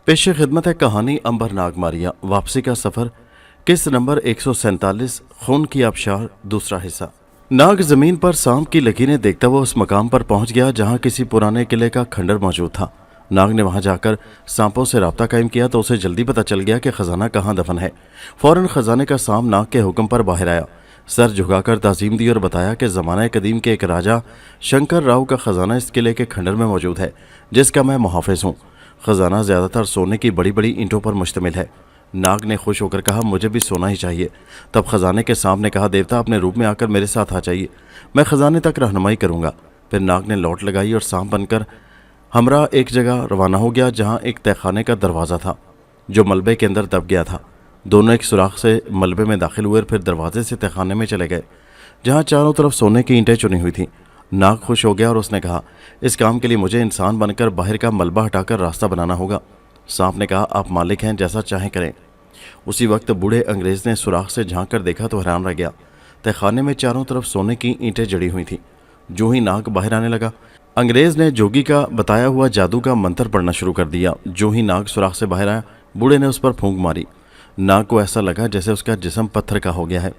पेश खिदमत है कहानी अंबर नागमारिया वापसी का सफर किस्त नंबर 147 खून की आबशार दूसरा हिस्सा। नाग जमीन पर सांप की लकीरें देखता हुआ उस मकाम पर पहुंच गया जहां किसी पुराने किले का खंडर मौजूद था। नाग ने वहां जाकर सांपों से राब्ता कायम किया तो उसे जल्दी पता चल गया कि खजाना कहाँ दफन है। फौरन खजाने का सांप नाग के हुक्म पर बाहर आया, सर झुकाकर ताज़ीम दी और बताया कि ज़माना कदीम के एक राजा शंकर राव का खजाना इस किले के खंडर में मौजूद है, जिसका मैं मुहाफिज हूँ। खजाना ज़्यादातर सोने की बड़ी बड़ी ईंटों पर मुश्तमिल है। नाग ने खुश होकर कहा, मुझे भी सोना ही चाहिए। तब खजाने के सांप ने कहा, देवता अपने रूप में आकर मेरे साथ आ जाइए, मैं खजाने तक रहनुमाई करूँगा। फिर नाग ने लौट लगाई और सांप बनकर हमरा एक जगह रवाना हो गया जहाँ एक तहखाने का दरवाज़ा था जो मलबे के अंदर दब गया था। दोनों एक सुराख से मलबे में दाखिल हुए और फिर दरवाजे से तहखाने में चले गए जहाँ चारों तरफ सोने की ईंटें चुनी हुई थीं। नाग खुश हो गया और उसने कहा, इस काम के लिए मुझे इंसान बनकर बाहर का मलबा हटाकर रास्ता बनाना होगा। सांप ने कहा, आप मालिक हैं, जैसा चाहें करें। उसी वक्त बूढ़े अंग्रेज ने सुराख से झांक कर देखा तो हैरान रह गया। तहखाने में चारों तरफ सोने की ईंटें जड़ी हुई थीं। जो ही नाग बाहर आने लगा, अंग्रेज ने जोगी का बताया हुआ जादू का मंत्र पढ़ना शुरू कर दिया। जो ही नाग सुराख से बाहर आया, बूढ़े ने उस पर फूंक मारी। नाग को ऐसा लगा जैसे उसका जिस्म पत्थर का हो गया है।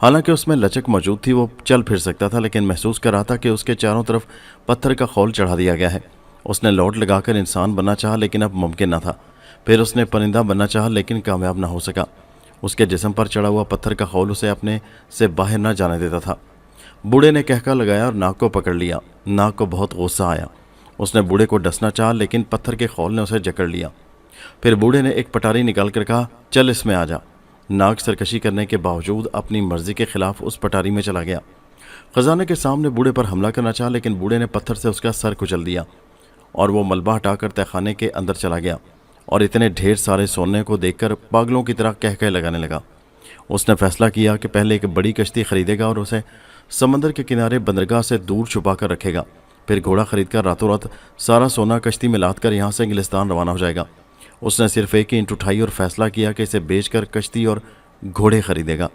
हालांकि उसमें लचक मौजूद थी, वो चल फिर सकता था, लेकिन महसूस कर रहा था कि उसके चारों तरफ पत्थर का खौल चढ़ा दिया गया है। उसने लौट लगाकर इंसान बनना चाहा, लेकिन अब मुमकिन न था। फिर उसने परिंदा बनना चाहा, लेकिन कामयाब न हो सका। उसके जिस्म पर चढ़ा हुआ पत्थर का खौल उसे अपने से बाहर न जाने देता था। बूढ़े ने कहका लगाया और नाग को पकड़ लिया। नाग को बहुत गुस्सा आया। उसने बूढ़े को डसना चाहा, लेकिन पत्थर के खौल ने उसे जकड़ लिया। फिर बूढ़े ने एक पटारी निकाल कर कहा, चल इसमें आ जा। नाग सरकशी करने के बावजूद अपनी मर्जी के खिलाफ उस पटारी में चला गया। खजाने के सामने बूढ़े पर हमला करना चाहा, लेकिन बूढ़े ने पत्थर से उसका सर कुचल दिया और वो मलबा हटाकर तहखाने के अंदर चला गया और इतने ढेर सारे सोने को देखकर पागलों की तरह कह लगाने लगा। उसने फैसला किया कि पहले एक बड़ी कश्ती खरीदेगा और उसे समंदर के किनारे बंदरगाह से दूर छुपा कर रखेगा। फिर घोड़ा खरीदकर रातों रात सारा सोना कश्ती में लाद कर यहाँ से इंग्लिस्तान रवाना हो जाएगा। उसने सिर्फ एक ही ईंट उठाई और फैसला किया कि इसे बेचकर कश्ती और घोड़े खरीदेगा,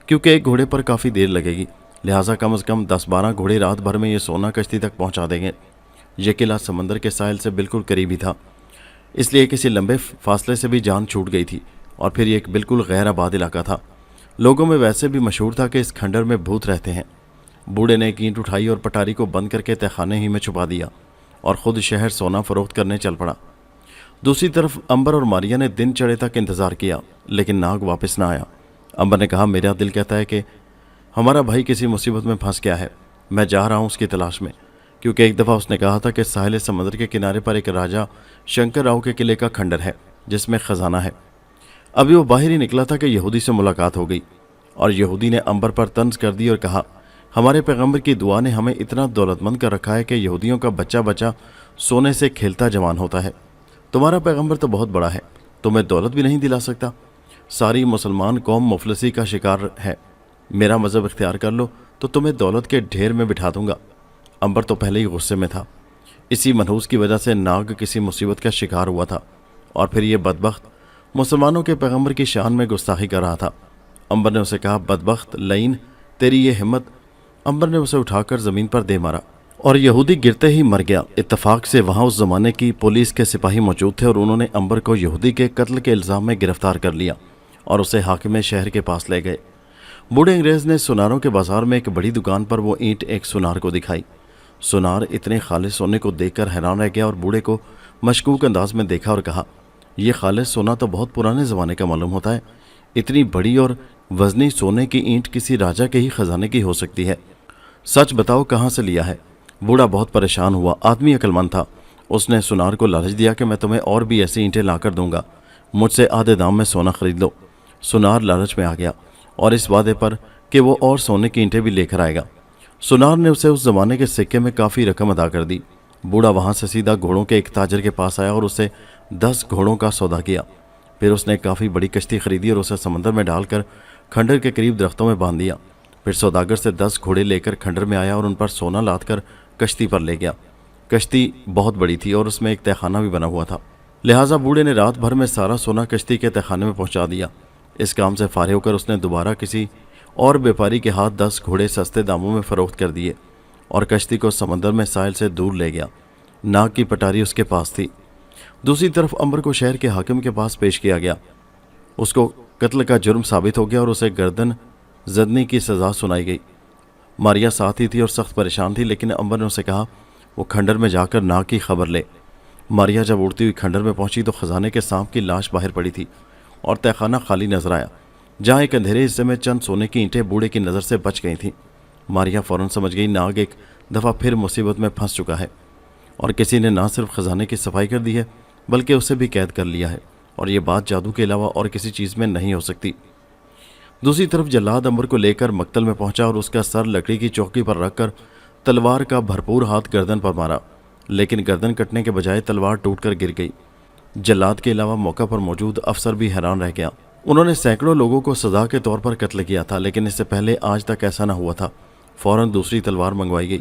क्योंकि एक घोड़े पर काफ़ी देर लगेगी। लिहाजा कम से कम 10-12 घोड़े रात भर में ये सोना कश्ती तक पहुंचा देंगे। यह किला समंदर के साहिल से बिल्कुल करीब ही था, इसलिए किसी लंबे फासले से भी जान छूट गई थी। और फिर ये एक बिल्कुल गैर आबाद इलाका था। लोगों में वैसे भी मशहूर था कि इस खंडर में भूत रहते हैं। बूढ़े ने एक ईंट उठाई और पटारी को बंद करके तहखाने ही में छुपा दिया और ख़ुद शहर सोना फरोख्त करने चल पड़ा। दूसरी तरफ अंबर और मारिया ने दिन चढ़े तक इंतज़ार किया, लेकिन नाग वापस ना आया। अंबर ने कहा, मेरा दिल कहता है कि हमारा भाई किसी मुसीबत में फंस गया है, मैं जा रहा हूँ उसकी तलाश में। क्योंकि एक दफ़ा उसने कहा था कि साहिल समुद्र के किनारे पर एक राजा शंकर राव के किले का खंडर है जिसमें ख़जाना है। अभी वो बाहर ही निकला था कि यहूदी से मुलाकात हो गई और यहूदी ने अंबर पर तंज कर दी और कहा, हमारे पैगंबर की दुआ ने हमें इतना दौलतमंद कर रखा है कि यहूदियों का बच्चा बच्चा सोने से खेलता जवान होता है। तुम्हारा पैगंबर तो बहुत बड़ा है, तुम्हें दौलत भी नहीं दिला सकता। सारी मुसलमान कौम मुफलसी का शिकार है। मेरा मज़हब इख्तियार कर लो तो तुम्हें दौलत के ढेर में बिठा दूंगा। अंबर तो पहले ही गुस्से में था। इसी मनहूस की वजह से नाग किसी मुसीबत का शिकार हुआ था और फिर ये बदबख्त मुसलमानों के पैगंबर की शान में गुस्ताखी कर रहा था। अंबर ने उसे कहा, बदबख्त लईन, तेरी ये हिम्मत। अंबर ने उसे उठाकर ज़मीन पर दे मारा और यहूदी गिरते ही मर गया। इत्तफाक से वहाँ उस ज़माने की पुलिस के सिपाही मौजूद थे और उन्होंने अंबर को यहूदी के कत्ल के इल्ज़ाम में गिरफ्तार कर लिया और उसे हाकिम शहर के पास ले गए। बूढ़े अंग्रेज़ ने सुनारों के बाज़ार में एक बड़ी दुकान पर वो ईंट एक सुनार को दिखाई। सुनार इतने खालिस सोने को देखकर हैरान रह गया और बूढ़े को मशकूक अंदाज में देखा और कहा, यह खालिस सोना तो बहुत पुराने ज़माने का मालूम होता है। इतनी बड़ी और वज़नी सोने की ईंट किसी राजा के ही ख़जाने की हो सकती है। सच बताओ, कहाँ से लिया है? बूढ़ा बहुत परेशान हुआ। आदमी अक्लमंद था। उसने सुनार को लालच दिया कि मैं तुम्हें और भी ऐसी ईंटें ला कर दूंगा, मुझसे आधे दाम में सोना खरीद लो। सुनार लालच में आ गया और इस वादे पर कि वो और सोने की ईंटें भी लेकर आएगा। सुनार ने उसे उस ज़माने के सिक्के में काफ़ी रकम अदा कर दी। बूढ़ा वहाँ से सीधा घोड़ों के एक ताजर के पास आया और उससे 10 घोड़ों का सौदा किया। फिर उसने काफ़ी बड़ी कश्ती खरीदी और उसे समंदर में डालकर खंडर के करीब दरख्तों में बांध दिया। फिर सौदागर से 10 घोड़े लेकर खंडर में आया और उन पर सोना लाद कर कश्ती पर ले गया। कश्ती बहुत बड़ी थी और उसमें एक तहखाना भी बना हुआ था। लिहाजा बूढ़े ने रात भर में सारा सोना कश्ती के तहखाने में पहुँचा दिया। इस काम से फारिग होकर उसने दोबारा किसी और व्यापारी के हाथ 10 घोड़े सस्ते दामों में फ़रोख्त कर दिए और कश्ती को समंदर में साहिल से दूर ले गया। नाग की पटारी उसके पास थी। دوسری طرف امبر کو شہر کے حاکم کے پاس پیش کیا گیا. اس کو قتل کا جرم ثابت ہو گیا اور اسے گردن زدنی کی سزا سنائی گئی. ماریا ساتھ ہی تھی اور سخت پریشان تھی، لیکن امبر نے اسے کہا وہ کھنڈر میں جا کر ناگ کی خبر لے. ماریا جب اڑتی ہوئی کھنڈر میں پہنچی تو خزانے کے سانپ کی لاش باہر پڑی تھی اور تہخانہ خالی نظر آیا، جہاں ایک اندھیرے حصے میں چند سونے کی اینٹیں بوڑھے کی نظر سے بچ گئی تھیں. ماریا فوراً سمجھ گئی ناگ ایک دفعہ پھر مصیبت میں پھنس چکا ہے اور کسی نے نہ صرف خزانے کی صفائی کر دی ہے بلکہ اسے بھی قید کر لیا ہے، اور یہ بات جادو کے علاوہ اور کسی چیز میں نہیں ہو سکتی. دوسری طرف جلاد امبر کو لے کر مقتل میں پہنچا اور اس کا سر لکڑی کی چوکی پر رکھ کر تلوار کا بھرپور ہاتھ گردن پر مارا، لیکن گردن کٹنے کے بجائے تلوار ٹوٹ کر گر گئی. جلاد کے علاوہ موقع پر موجود افسر بھی حیران رہ گیا. انہوں نے سینکڑوں لوگوں کو سزا کے طور پر قتل کیا تھا، لیکن اس سے پہلے آج تک ایسا نہ ہوا تھا. فوراً دوسری تلوار منگوائی گئی.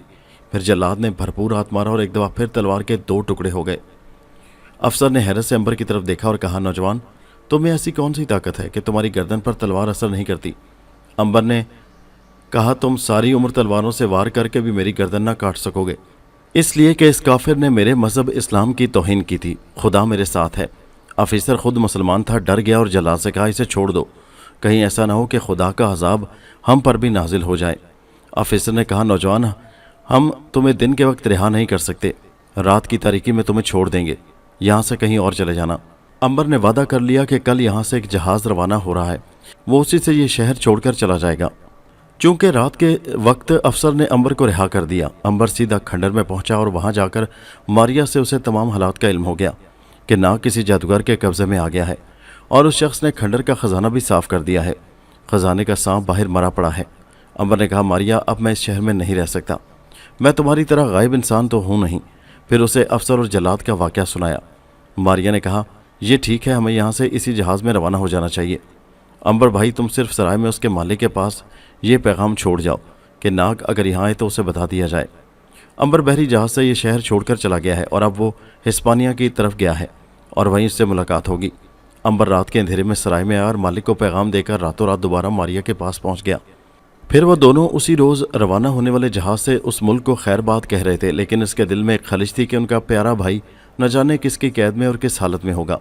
پھر جلاد نے بھرپور ہاتھ مارا اور ایک دفعہ پھر تلوار کے 2 ٹکڑے ہو گئے. افسر نے حیرت سے امبر کی طرف دیکھا اور کہا، نوجوان، تم میں ایسی کون سی طاقت ہے کہ تمہاری گردن پر تلوار اثر نہیں کرتی؟ امبر نے کہا، تم ساری عمر تلواروں سے وار کر کے بھی میری گردن نہ کاٹ سکو گے، اس لیے کہ اس کافر نے میرے مذہب اسلام کی توہین کی تھی. خدا میرے ساتھ ہے. آفیسر خود مسلمان تھا، ڈر گیا اور جلاد سے کہا، اسے چھوڑ دو، کہیں ایسا نہ ہو کہ خدا کا عذاب ہم پر بھی نازل ہو جائے. آفیسر نے کہا، نوجوان، ہم تمہیں دن کے وقت رہا نہیں کر سکتے، رات کی تاریکی میں تمہیں چھوڑ دیں گے، یہاں سے کہیں اور چلے جانا. امبر نے وعدہ کر لیا کہ کل یہاں سے ایک جہاز روانہ ہو رہا ہے، وہ اسی سے یہ شہر چھوڑ کر چلا جائے گا. چونکہ رات کے وقت افسر نے امبر کو رہا کر دیا، امبر سیدھا کھنڈر میں پہنچا اور وہاں جا کر ماریا سے اسے تمام حالات کا علم ہو گیا کہ ناگ کسی جادوگر کے قبضے میں آ گیا ہے اور اس شخص نے کھنڈر کا خزانہ بھی صاف کر دیا ہے. خزانے کا سانپ باہر مرا پڑا ہے. امبر نے کہا، ماریا، اب میں اس شہر میں نہیں رہ سکتا، میں تمہاری طرح غائب انسان تو ہوں نہیں. پھر اسے افسر اور جلاد کا واقعہ سنایا. ماریا نے کہا، یہ ٹھیک ہے، ہمیں یہاں سے اسی جہاز میں روانہ ہو جانا چاہیے. امبر بھائی، تم صرف سرائے میں اس کے مالک کے پاس یہ پیغام چھوڑ جاؤ کہ ناگ اگر یہاں آئے تو اسے بتا دیا جائے. امبر بحری جہاز سے یہ شہر چھوڑ کر چلا گیا ہے اور اب وہ ہسپانیہ کی طرف گیا ہے اور وہیں اس سے ملاقات ہوگی. امبر رات کے اندھیرے میں سرائے میں آیا اور مالک کو پیغام دے کر راتوں رات دوبارہ ماریا کے پاس پہنچ گیا. پھر وہ دونوں اسی روز روانہ ہونے والے جہاز سے اس ملک کو خیر بات کہہ رہے تھے، لیکن اس کے دل میں ایک خلش تھی کہ ان کا پیارا بھائی نہ جانے کس کی قید میں اور کس حالت میں ہوگا.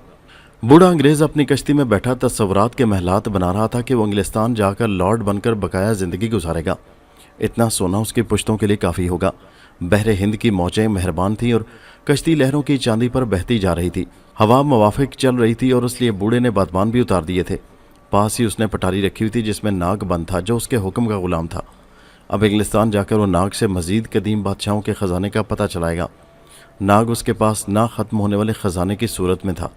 بوڑھا انگریز اپنی کشتی میں بیٹھا تصورات کے محلات بنا رہا تھا کہ وہ انگلستان جا کر لارڈ بن کر بقایا زندگی گزارے گا. اتنا سونا اس کی پشتوں کے لیے کافی ہوگا. بحر ہند کی موجیں مہربان تھیں اور کشتی لہروں کی چاندی پر بہتی جا رہی تھی. ہوا موافق چل رہی تھی اور اس لیے بوڑھے نے بادبان بھی اتار دیے تھے. پاس ہی اس نے پٹاری رکھی ہوئی تھی جس میں ناگ بند تھا جو اس کے حکم کا غلام تھا. اب انگلستان جا کر وہ ناگ سے مزید قدیم بادشاہوں کے خزانے کا پتہ چلائے گا. ناگ اس کے پاس نہ ختم ہونے والے خزانے کی صورت میں تھا.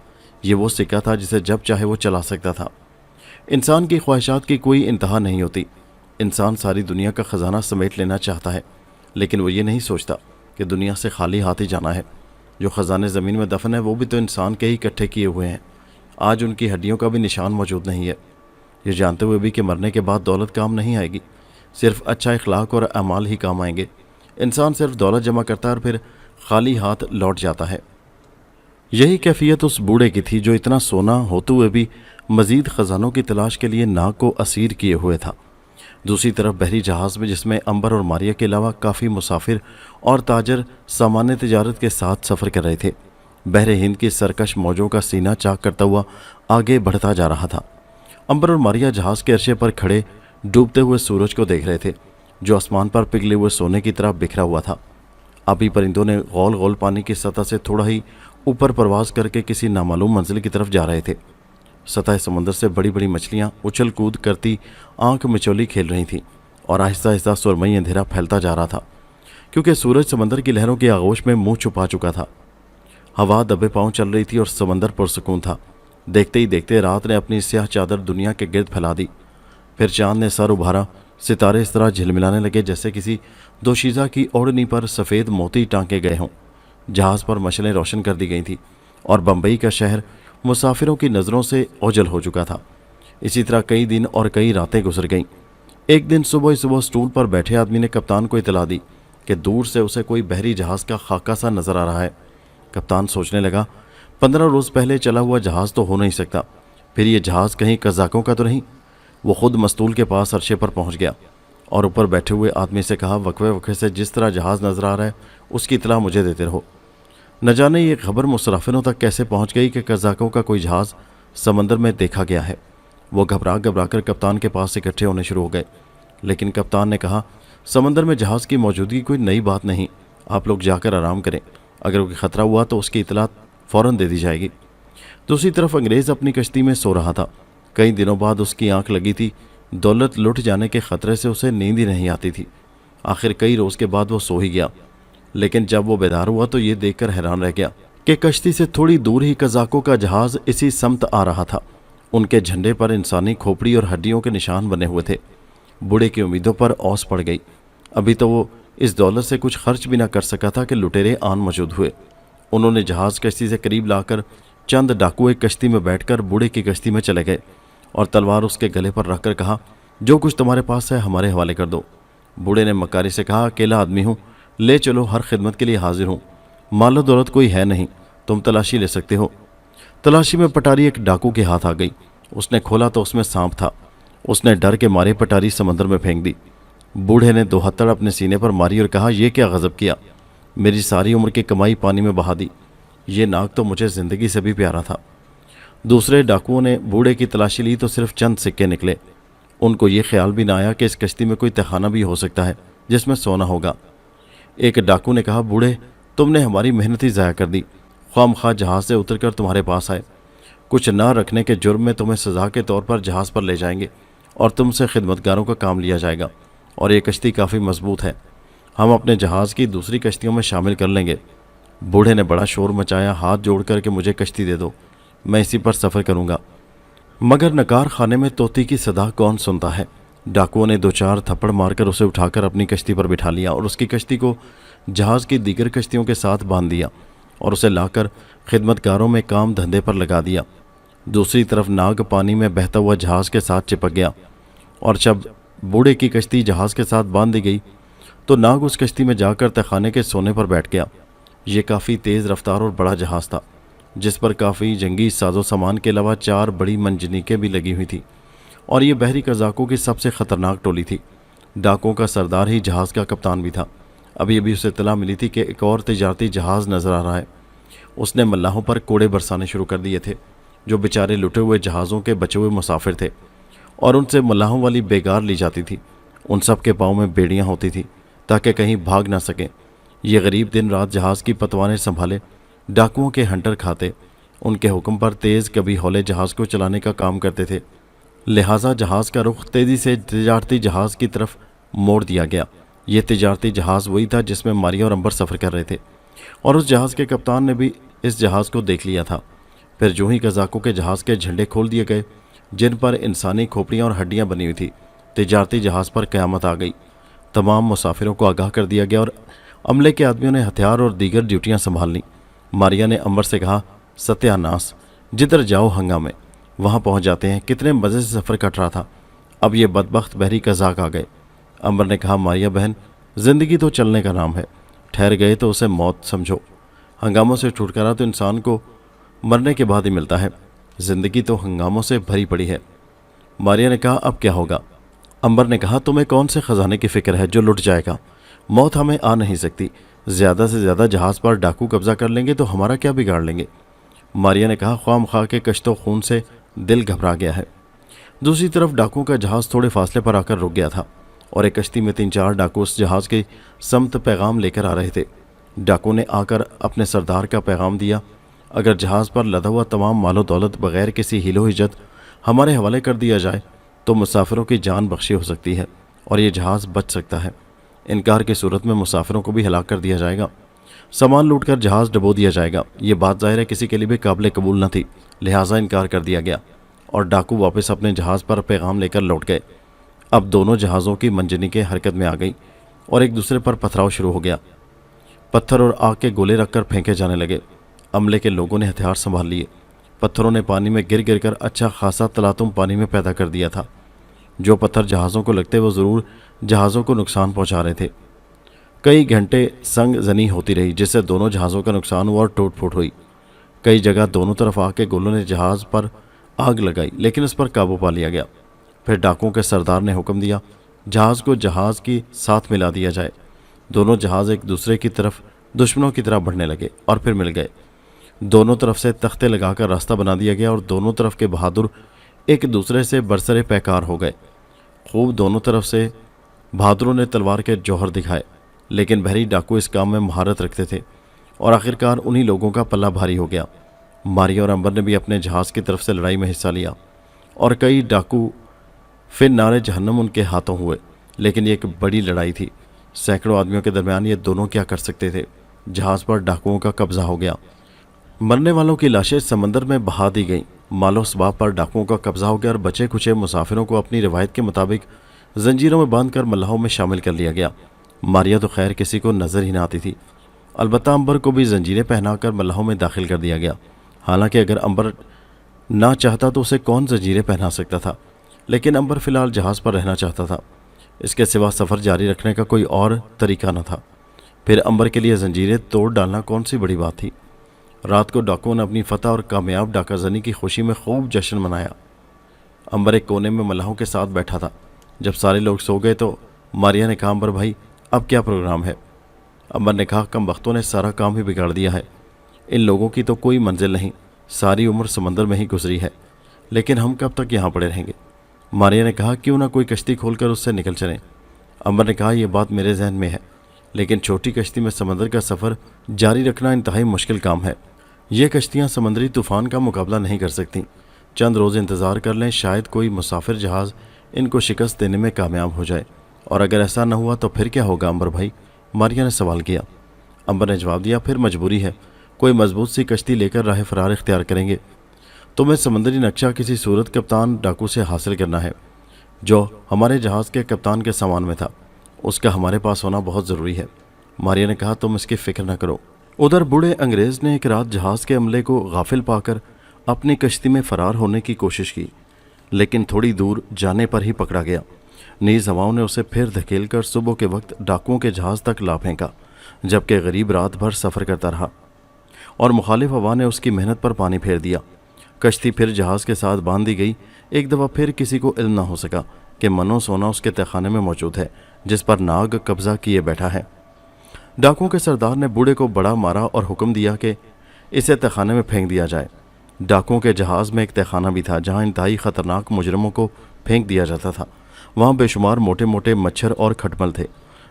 یہ وہ سکہ تھا جسے جب چاہے وہ چلا سکتا تھا. انسان کی خواہشات کی کوئی انتہا نہیں ہوتی. انسان ساری دنیا کا خزانہ سمیٹ لینا چاہتا ہے، لیکن وہ یہ نہیں سوچتا کہ دنیا سے خالی ہاتھ ہی جانا ہے. جو خزانے زمین میں دفن ہیں وہ بھی تو انسان کے ہی اکٹھے کیے ہوئے ہیں. آج ان کی ہڈیوں کا بھی نشان موجود نہیں ہے. یہ جانتے ہوئے بھی کہ مرنے کے بعد دولت کام نہیں آئے گی، صرف اچھا اخلاق اور اعمال ہی کام آئیں گے. انسان صرف دولت جمع کرتا ہے اور پھر خالی ہاتھ لوٹ جاتا ہے. یہی کیفیت اس بوڑھے کی تھی جو اتنا سونا ہوتے ہوئے بھی مزید خزانوں کی تلاش کے لیے ناگ کو اسیر کیے ہوئے تھا. دوسری طرف بحری جہاز میں جس میں امبر اور ماریا کے علاوہ کافی مسافر اور تاجر سامان تجارت کے ساتھ سفر کر رہے تھے، بحر ہند کی سرکش موجوں کا سینہ چاک کرتا ہوا آگے بڑھتا جا رہا تھا. امبر اور ماریا جہاز کے عرصے پر کھڑے ڈوبتے ہوئے سورج کو دیکھ رہے تھے جو آسمان پر پگھلے ہوئے سونے کی طرح بکھرا ہوا تھا. ابھی پرندوں نے غول غول پانی کی سطح سے تھوڑا ہی اوپر پرواز کر کے کسی نامعلوم منزل کی طرف جا رہے تھے. سطح سمندر سے بڑی بڑی مچھلیاں اچھل کود کرتی آنکھ مچولی کھیل رہی تھیں اور آہستہ آہستہ سرمئی اندھیرا پھیلتا جا رہا تھا کیونکہ سورج سمندر کی لہروں کی آغوش میں منہ چھپا چکا تھا. ہوا دبے پاؤں چل رہی تھی اور سمندر پرسکون تھا. دیکھتے ہی دیکھتے رات نے اپنی سیاہ چادر دنیا کے گرد پھیلا دی. پھر چاند نے سر ابھارا. ستارے اس طرح جھلملانے لگے جیسے کسی دوشیزہ کی اوڑھنی پر سفید موتی ٹانکے گئے ہوں. جہاز پر مشلیں روشن کر دی گئی تھیں اور بمبئی کا شہر مسافروں کی نظروں سے اوجھل ہو چکا تھا. اسی طرح کئی دن اور کئی راتیں گزر گئیں. ایک دن صبح سٹول پر بیٹھے آدمی نے کپتان کو اطلاع دی کہ دور سے اسے کوئی بحری جہاز کا خاکہ سا نظر آ رہا ہے. کپتان سوچنے لگا، 15 روز پہلے چلا ہوا جہاز تو ہو نہیں سکتا، پھر یہ جہاز کہیں قزاقوں کا تو نہیں. وہ خود مستول کے پاس عرشے پر پہنچ گیا اور اوپر بیٹھے ہوئے آدمی سے کہا، وقفے وقفے سے جس طرح جہاز نظر آ رہا ہے اس کی اطلاع مجھے دیتے رہو. نہ جانے یہ خبر مسافروں تک کیسے پہنچ گئی کہ قزاقوں کا کوئی جہاز سمندر میں دیکھا گیا ہے۔ وہ گھبرا کر کپتان کے پاس اکٹھے ہونے شروع ہو گئے، لیکن کپتان نے کہا سمندر میں جہاز کی موجودگی کوئی نئی بات نہیں، آپ لوگ جا کر آرام کریں، اگر کوئی خطرہ ہوا تو اس کی اطلاع فوراً دے دی جائے گی۔ دوسری طرف انگریز اپنی کشتی میں سو رہا تھا۔ کئی دنوں بعد اس کی آنکھ لگی تھی، دولت لٹ جانے کے خطرے سے اسے نیند ہی نہیں آتی تھی۔ آخر کئی روز کے بعد وہ سو ہی گیا، لیکن جب وہ بیدار ہوا تو یہ دیکھ کر حیران رہ گیا کہ کشتی سے تھوڑی دور ہی قزاقوں کا جہاز اسی سمت آ رہا تھا۔ ان کے جھنڈے پر انسانی کھوپڑی اور ہڈیوں کے نشان بنے ہوئے تھے۔ بوڑھے کی امیدوں پر اوس پڑ گئی۔ ابھی تو وہ اس دولت سے کچھ خرچ بھی نہ کر سکا تھا کہ لٹیرے آن موجود ہوئے۔ انہوں نے جہاز کشتی سے قریب لا کر چند ڈاکو ایک کشتی میں بیٹھ کر بوڑھے کی کشتی میں چلے گئے اور تلوار اس کے گلے پر رکھ کر کہا، جو کچھ تمہارے پاس ہے ہمارے حوالے کر دو۔ بوڑھے نے مکاری سے کہا، اکیلا آدمی ہوں، لے چلو، ہر خدمت کے لیے حاضر ہوں، مال و دولت کوئی ہے نہیں، تم تلاشی لے سکتے ہو۔ تلاشی میں پٹاری ایک ڈاکو کے ہاتھ آ گئی۔ اس نے کھولا تو اس میں سانپ تھا۔ اس نے ڈر کے مارے پٹاری سمندر میں پھینک دی۔ بوڑھے نے 2 ہتھڑ اپنے سینے پر ماری اور کہا، یہ کیا غضب کیا، میری ساری عمر کی کمائی پانی میں بہا دی، یہ ناگ تو مجھے زندگی سے بھی پیارا تھا۔ دوسرے ڈاکوؤں نے بوڑھے کی تلاشی لی تو صرف چند سکے نکلے۔ ان کو یہ خیال بھی نہ آیا کہ اس کشتی میں کوئی تہخانہ بھی ہو سکتا ہے جس میں سونا ہوگا۔ ایک ڈاکو نے کہا، بوڑھے تم نے ہماری محنت ہی ضائع کر دی، خواہ مخواہ جہاز سے اتر کر تمہارے پاس آئے، کچھ نہ رکھنے کے جرم میں تمہیں سزا کے طور پر جہاز پر لے جائیں گے اور تم سے خدمتگاروں کا کام لیا جائے گا، اور یہ کشتی کافی مضبوط ہے، ہم اپنے جہاز کی دوسری کشتیوں میں شامل کر لیں گے۔ بوڑھے نے بڑا شور مچایا، ہاتھ جوڑ کر کہ مجھے کشتی دے دو، میں اسی پر سفر کروں گا۔ مگر نکار خانے میں طوطی کی صدا کون سنتا ہے۔ ڈاکوؤں نے 2-4 تھپڑ مار کر اسے اٹھا کر اپنی کشتی پر بٹھا لیا اور اس کی کشتی کو جہاز کی دیگر کشتیوں کے ساتھ باندھ دیا اور اسے لا کر خدمتگاروں میں کام دھندے پر لگا دیا۔ دوسری طرف ناگ پانی میں بہتا ہوا جہاز کے ساتھ چپک گیا، اور جب بوڑھے کی کشتی جہاز کے ساتھ باندھ دی گئی تو ناگ اس کشتی میں جا کر تہخانے کے سونے پر بیٹھ گیا۔ یہ کافی تیز رفتار اور بڑا جہاز تھا، جس پر کافی جنگی ساز و سامان کے علاوہ 4 بڑی منجنیقیں بھی لگی ہوئی تھیں، اور یہ بحری قزاقوں کی سب سے خطرناک ٹولی تھی۔ ڈاکوں کا سردار ہی جہاز کا کپتان بھی تھا۔ ابھی اسے اطلاع ملی تھی کہ ایک اور تجارتی جہاز نظر آ رہا ہے۔ اس نے ملاحوں پر کوڑے برسانے شروع کر دیے تھے، جو بیچارے لٹے ہوئے جہازوں کے بچے ہوئے مسافر تھے، اور ان سے ملاحوں والی بیگار لی جاتی تھی۔ ان سب کے پاؤں میں بیڑیاں ہوتی تھیں تاکہ کہیں بھاگ نہ سکیں۔ یہ غریب دن رات جہاز کی پتوانے سنبھالے ڈاکوؤں کے ہنٹر کھاتے، ان کے حکم پر تیز کبھی ہولے جہاز کو چلانے کا کام کرتے تھے، لہٰذا جہاز کا رخ تیزی سے تجارتی جہاز کی طرف موڑ دیا گیا۔ یہ تجارتی جہاز وہی تھا جس میں ماریا اور امبر سفر کر رہے تھے، اور اس جہاز کے کپتان نے بھی اس جہاز کو دیکھ لیا تھا۔ پھر جو ہی قزاقوں کے جہاز کے جھنڈے کھول دیے گئے جن پر انسانی کھوپڑیاں اور ہڈیاں بنی ہوئی تھی، تجارتی جہاز پر قیامت آ گئی۔ تمام مسافروں کو آگاہ کر دیا گیا اور عملے کے آدمیوں نے ہتھیار اور دیگر ڈیوٹیاں سنبھال لیں۔ ماریا نے امبر سے کہا، ستیہ ناس، جدھر جاؤ ہنگامے، وہاں پہنچ جاتے ہیں، کتنے مزے سے سفر کٹ رہا تھا، اب یہ بدبخت بحری قزاق آ گئے۔ امبر نے کہا، ماریا بہن، زندگی تو چلنے کا نام ہے، ٹھہر گئے تو اسے موت سمجھو، ہنگاموں سے چھٹکارا تو انسان کو مرنے کے بعد ہی ملتا ہے، زندگی تو ہنگاموں سے بھری پڑی ہے۔ ماریا نے کہا، اب کیا ہوگا؟ امبر نے کہا، تمہیں کون سے خزانے کی فکر ہے جو لٹ جائے گا؟ موت ہمیں آ نہیں سکتی، زیادہ سے زیادہ جہاز پر ڈاکو قبضہ کر لیں گے تو ہمارا کیا بگاڑ لیں گے؟ ماریا نے کہا، خواہ مخواہ کے کشت و خون سے دل گھبرا گیا ہے۔ دوسری طرف ڈاکوؤں کا جہاز تھوڑے فاصلے پر آ کر رک گیا تھا، اور ایک کشتی میں 3-4 ڈاکو اس جہاز کی سمت پیغام لے کر آ رہے تھے۔ ڈاکو نے آ کر اپنے سردار کا پیغام دیا، اگر جہاز پر لدا ہوا تمام مال و دولت بغیر کسی ہیل و حجت ہمارے حوالے کر دیا جائے تو مسافروں کی جان بخشی ہو سکتی ہے اور یہ جہاز بچ سکتا ہے، انکار کی صورت میں مسافروں کو بھی ہلاک کر دیا جائے گا، سامان لوٹ کر جہاز ڈبو دیا جائے گا۔ یہ بات ظاہر ہے کسی کے لیے بھی قابل قبول نہ تھی، لہٰذا انکار کر دیا گیا اور ڈاکو واپس اپنے جہاز پر پیغام لے کر لوٹ گئے۔ اب دونوں جہازوں کی منجنیقیں حرکت میں آ گئیں اور ایک دوسرے پر پتھراؤ شروع ہو گیا۔ پتھر اور آگ کے گولے رکھ کر پھینکے جانے لگے۔ عملے کے لوگوں نے ہتھیار سنبھال لیے۔ پتھروں نے پانی میں گر گر کر اچھا خاصا تلاتم پانی میں پیدا کر دیا تھا۔ جو پتھر جہازوں کو لگتے وہ ضرور جہازوں کو نقصان پہنچا رہے تھے۔ کئی گھنٹے سنگ زنی ہوتی رہی جس سے دونوں جہازوں کا نقصان ہوا اور ٹوٹ پھوٹ ہوئی۔ کئی جگہ دونوں طرف آگ کے گولوں نے جہاز پر آگ لگائی لیکن اس پر قابو پا لیا گیا۔ پھر ڈاکوؤں کے سردار نے حکم دیا، جہاز کو جہاز کی ساتھ ملا دیا جائے۔ دونوں جہاز ایک دوسرے کی طرف दुश्मनों की तरह बढ़ने लगे और फिर मिल गए। दोनों तरफ से तख्ते लगाकर रास्ता बना दिया गया और दोनों तरफ के बहादुर एक दूसरे से बरसरे पैकार हो गए। खूब दोनों तरफ से बहादुरों ने तलवार के जौहर दिखाए, लेकिन बहरी डाकू इस काम में महारत रखते थे और आखिरकार उन्हीं लोगों का पल्ला भारी हो गया। मारिया और अंबर ने भी अपने जहाज़ की तरफ से लड़ाई में हिस्सा लिया और कई डाकू फिर नारे जहन्नम उनके हाथों हुए, लेकिन ये एक बड़ी लड़ाई थी। सैकड़ों आदमियों के दरमियान ये दोनों क्या कर सकते थे। जहाज़ पर डाकुओं का कब्जा हो गया। मरने वालों की लाशें समंदर में बहा दी गईं। मालो सबाब पर डाकुओं का कब्जा हो गया और बचे खुचे मुसाफिरों को अपनी रिवायत के मुताबिक जंजीरों में बांधकर मल्लाहों में शामिल कर लिया गया। मारिया तो खैर किसी को नज़र ही ना आती थी। अलबत्ता अंबर को भी जंजीरें पहनाकर मल्लाहों में दाखिल कर दिया गया। हालांकि अगर अंबर ना चाहता तो उसे कौन जंजीरें पहना सकता था, लेकिन अंबर फिलहाल जहाज़ पर रहना चाहता था। इसके सिवा सफ़र जारी रखने का कोई और तरीका न था। फिर अंबर के लिए जंजीरें तोड़ डालना कौन सी बड़ी बात थी। रात को डाकुओं ने अपनी फतह और कामयाब डाकाजनी की खुशी में खूब जश्न मनाया। अंबर एक कोने में मल्लाहों के साथ बैठा था। जब सारे लोग सो गए तो मारिया ने कहा, अंबर भाई अब क्या प्रोग्राम है। अंबर ने कहा, कम वक्तों ने सारा काम ही बिगाड़ दिया है। इन लोगों की तो कोई मंजिल नहीं, सारी उम्र समंदर में ही गुजरी है, लेकिन हम कब तक यहाँ पड़े रहेंगे। मारिया ने कहा, क्यों ना कोई कश्ती खोलकर उससे निकल चलें। अंबर ने कहा, यह बात मेरे जहन में है, लेकिन छोटी कश्ती में समंदर का सफ़र जारी रखना इंतहाई मुश्किल काम है। ये कश्तियाँ समंदरी तूफ़ान का मुकाबला नहीं कर सकती। चंद रोज़ इंतज़ार कर लें, शायद कोई मुसाफिर जहाज़ इनको शिकस्त देने में कामयाब हो जाए। और अगर ऐसा न हुआ तो फिर क्या होगा अंबर भाई, मारिया ने सवाल किया। अंबर ने जवाब दिया, फिर मजबूरी है, कोई मजबूत सी कश्ती लेकर राह फरार इख्तियार करेंगे। तुम्हें समंदरी नक्शा किसी सूरत कप्तान डाकू से हासिल करना है जो हमारे जहाज़ के कप्तान के सामान में था। उसका हमारे पास होना बहुत ज़रूरी है। मारिया ने कहा, तुम इसकी फ़िक्र न करो। उधर बूढ़े अंग्रेज़ ने एक रात जहाज़ के अमले को गाफिल पाकर अपनी कश्ती में फ़रार होने की कोशिश की, लेकिन थोड़ी दूर जाने पर ही पकड़ा गया। नीज़ हवाओं ने उसे फिर धकेल कर सुबह के वक्त डाकुओं के जहाज़ तक ला फेंका, जबकि गरीब रात भर सफ़र करता रहा और मुखालिफ हवा ने उसकी मेहनत पर पानी फेर दिया। कश्ती फिर जहाज़ के साथ बांध दी गई। एक दफ़ा फिर किसी को इल्म ना हो सका कि मनो सोना उसके तहखाने में मौजूद है, जिस पर नाग कब्जा किए बैठा है। डाकुओं के सरदार ने बूढ़े को बड़ा मारा और हुक्म दिया कि इसे तहखाने में फेंक दिया जाए। डाकुओं के जहाज़ में एक तहखाना भी था जहाँ इंतहाई ख़तरनाक मुजरमों को फेंक दिया जाता था। वहाँ बेशुमार मोटे मोटे मच्छर और खटमल थे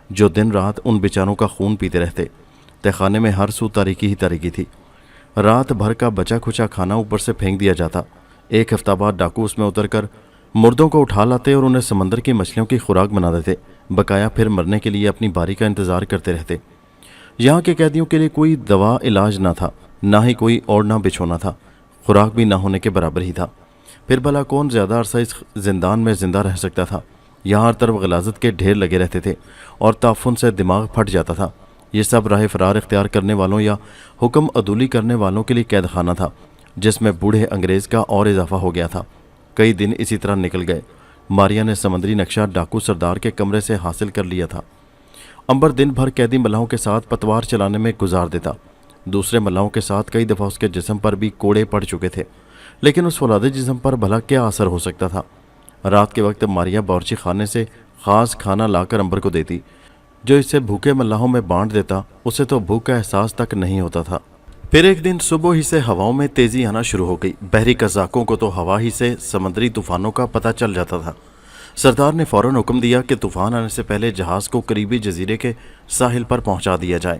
जो दिन रात उन बेचारों का खून पीते रहते। तहखाने में हर सू तारीकी ही तारीकी थी। रात भर का बचा खुचा खाना ऊपर से फेंक दिया जाता। एक हफ्ता बाद डाकू उसमें उतरकर मुर्दों को उठा लाते और उन्हें समंदर की मछलियों की खुराक बना देते। बकाया फिर मरने के लिए अपनी बारी का इंतज़ार करते रहते। यहाँ के कैदियों के लिए कोई दवा इलाज ना था, ना ही कोई ओढ़ना बिछोना था, खुराक भी ना होने के बराबर ही था। फिर भला कौन ज़्यादा अरसा इस जिंदान में ज़िंदा रह सकता था। यहाँ हर तरफ गलाजत के ढेर लगे रहते थे और ताफुन से दिमाग फट जाता था। ये सब राह फरार इख्तियार करने वालों या हुक्म अदूली करने वालों के लिए कैद खाना था, जिसमें बूढ़े अंग्रेज़ का और इजाफा हो गया था। कई दिन इसी तरह निकल गए। मारिया ने समंदरी नक्शा डाकू सरदार के कमरे से हासिल कर लिया था। अंबर दिन भर कैदी मल्लाहों के साथ पतवार चलाने में गुजार देता। दूसरे मल्लाहों के साथ कई दफ़ा उसके जिस्म पर भी कोड़े पड़ चुके थे, लेकिन उस फौलादी जिस्म पर भला क्या असर हो सकता था। रात के वक्त मारिया बावर्ची खाने से ख़ास खाना लाकर अंबर को देती, जो इसे भूखे मल्लाहों में बांट देता। उसे तो भूख का एहसास तक नहीं होता था। फिर एक दिन सुबह ही से हवाओं में तेज़ी आना शुरू हो गई। बहरी कज़ाकों को तो हवा ही से समंदरी तूफ़ानों का पता चल जाता था। सरदार ने फ़ौरन हुक्म दिया कि तूफ़ान आने से पहले जहाज़ को करीबी जजीरे के साहिल पर पहुंचा दिया जाए।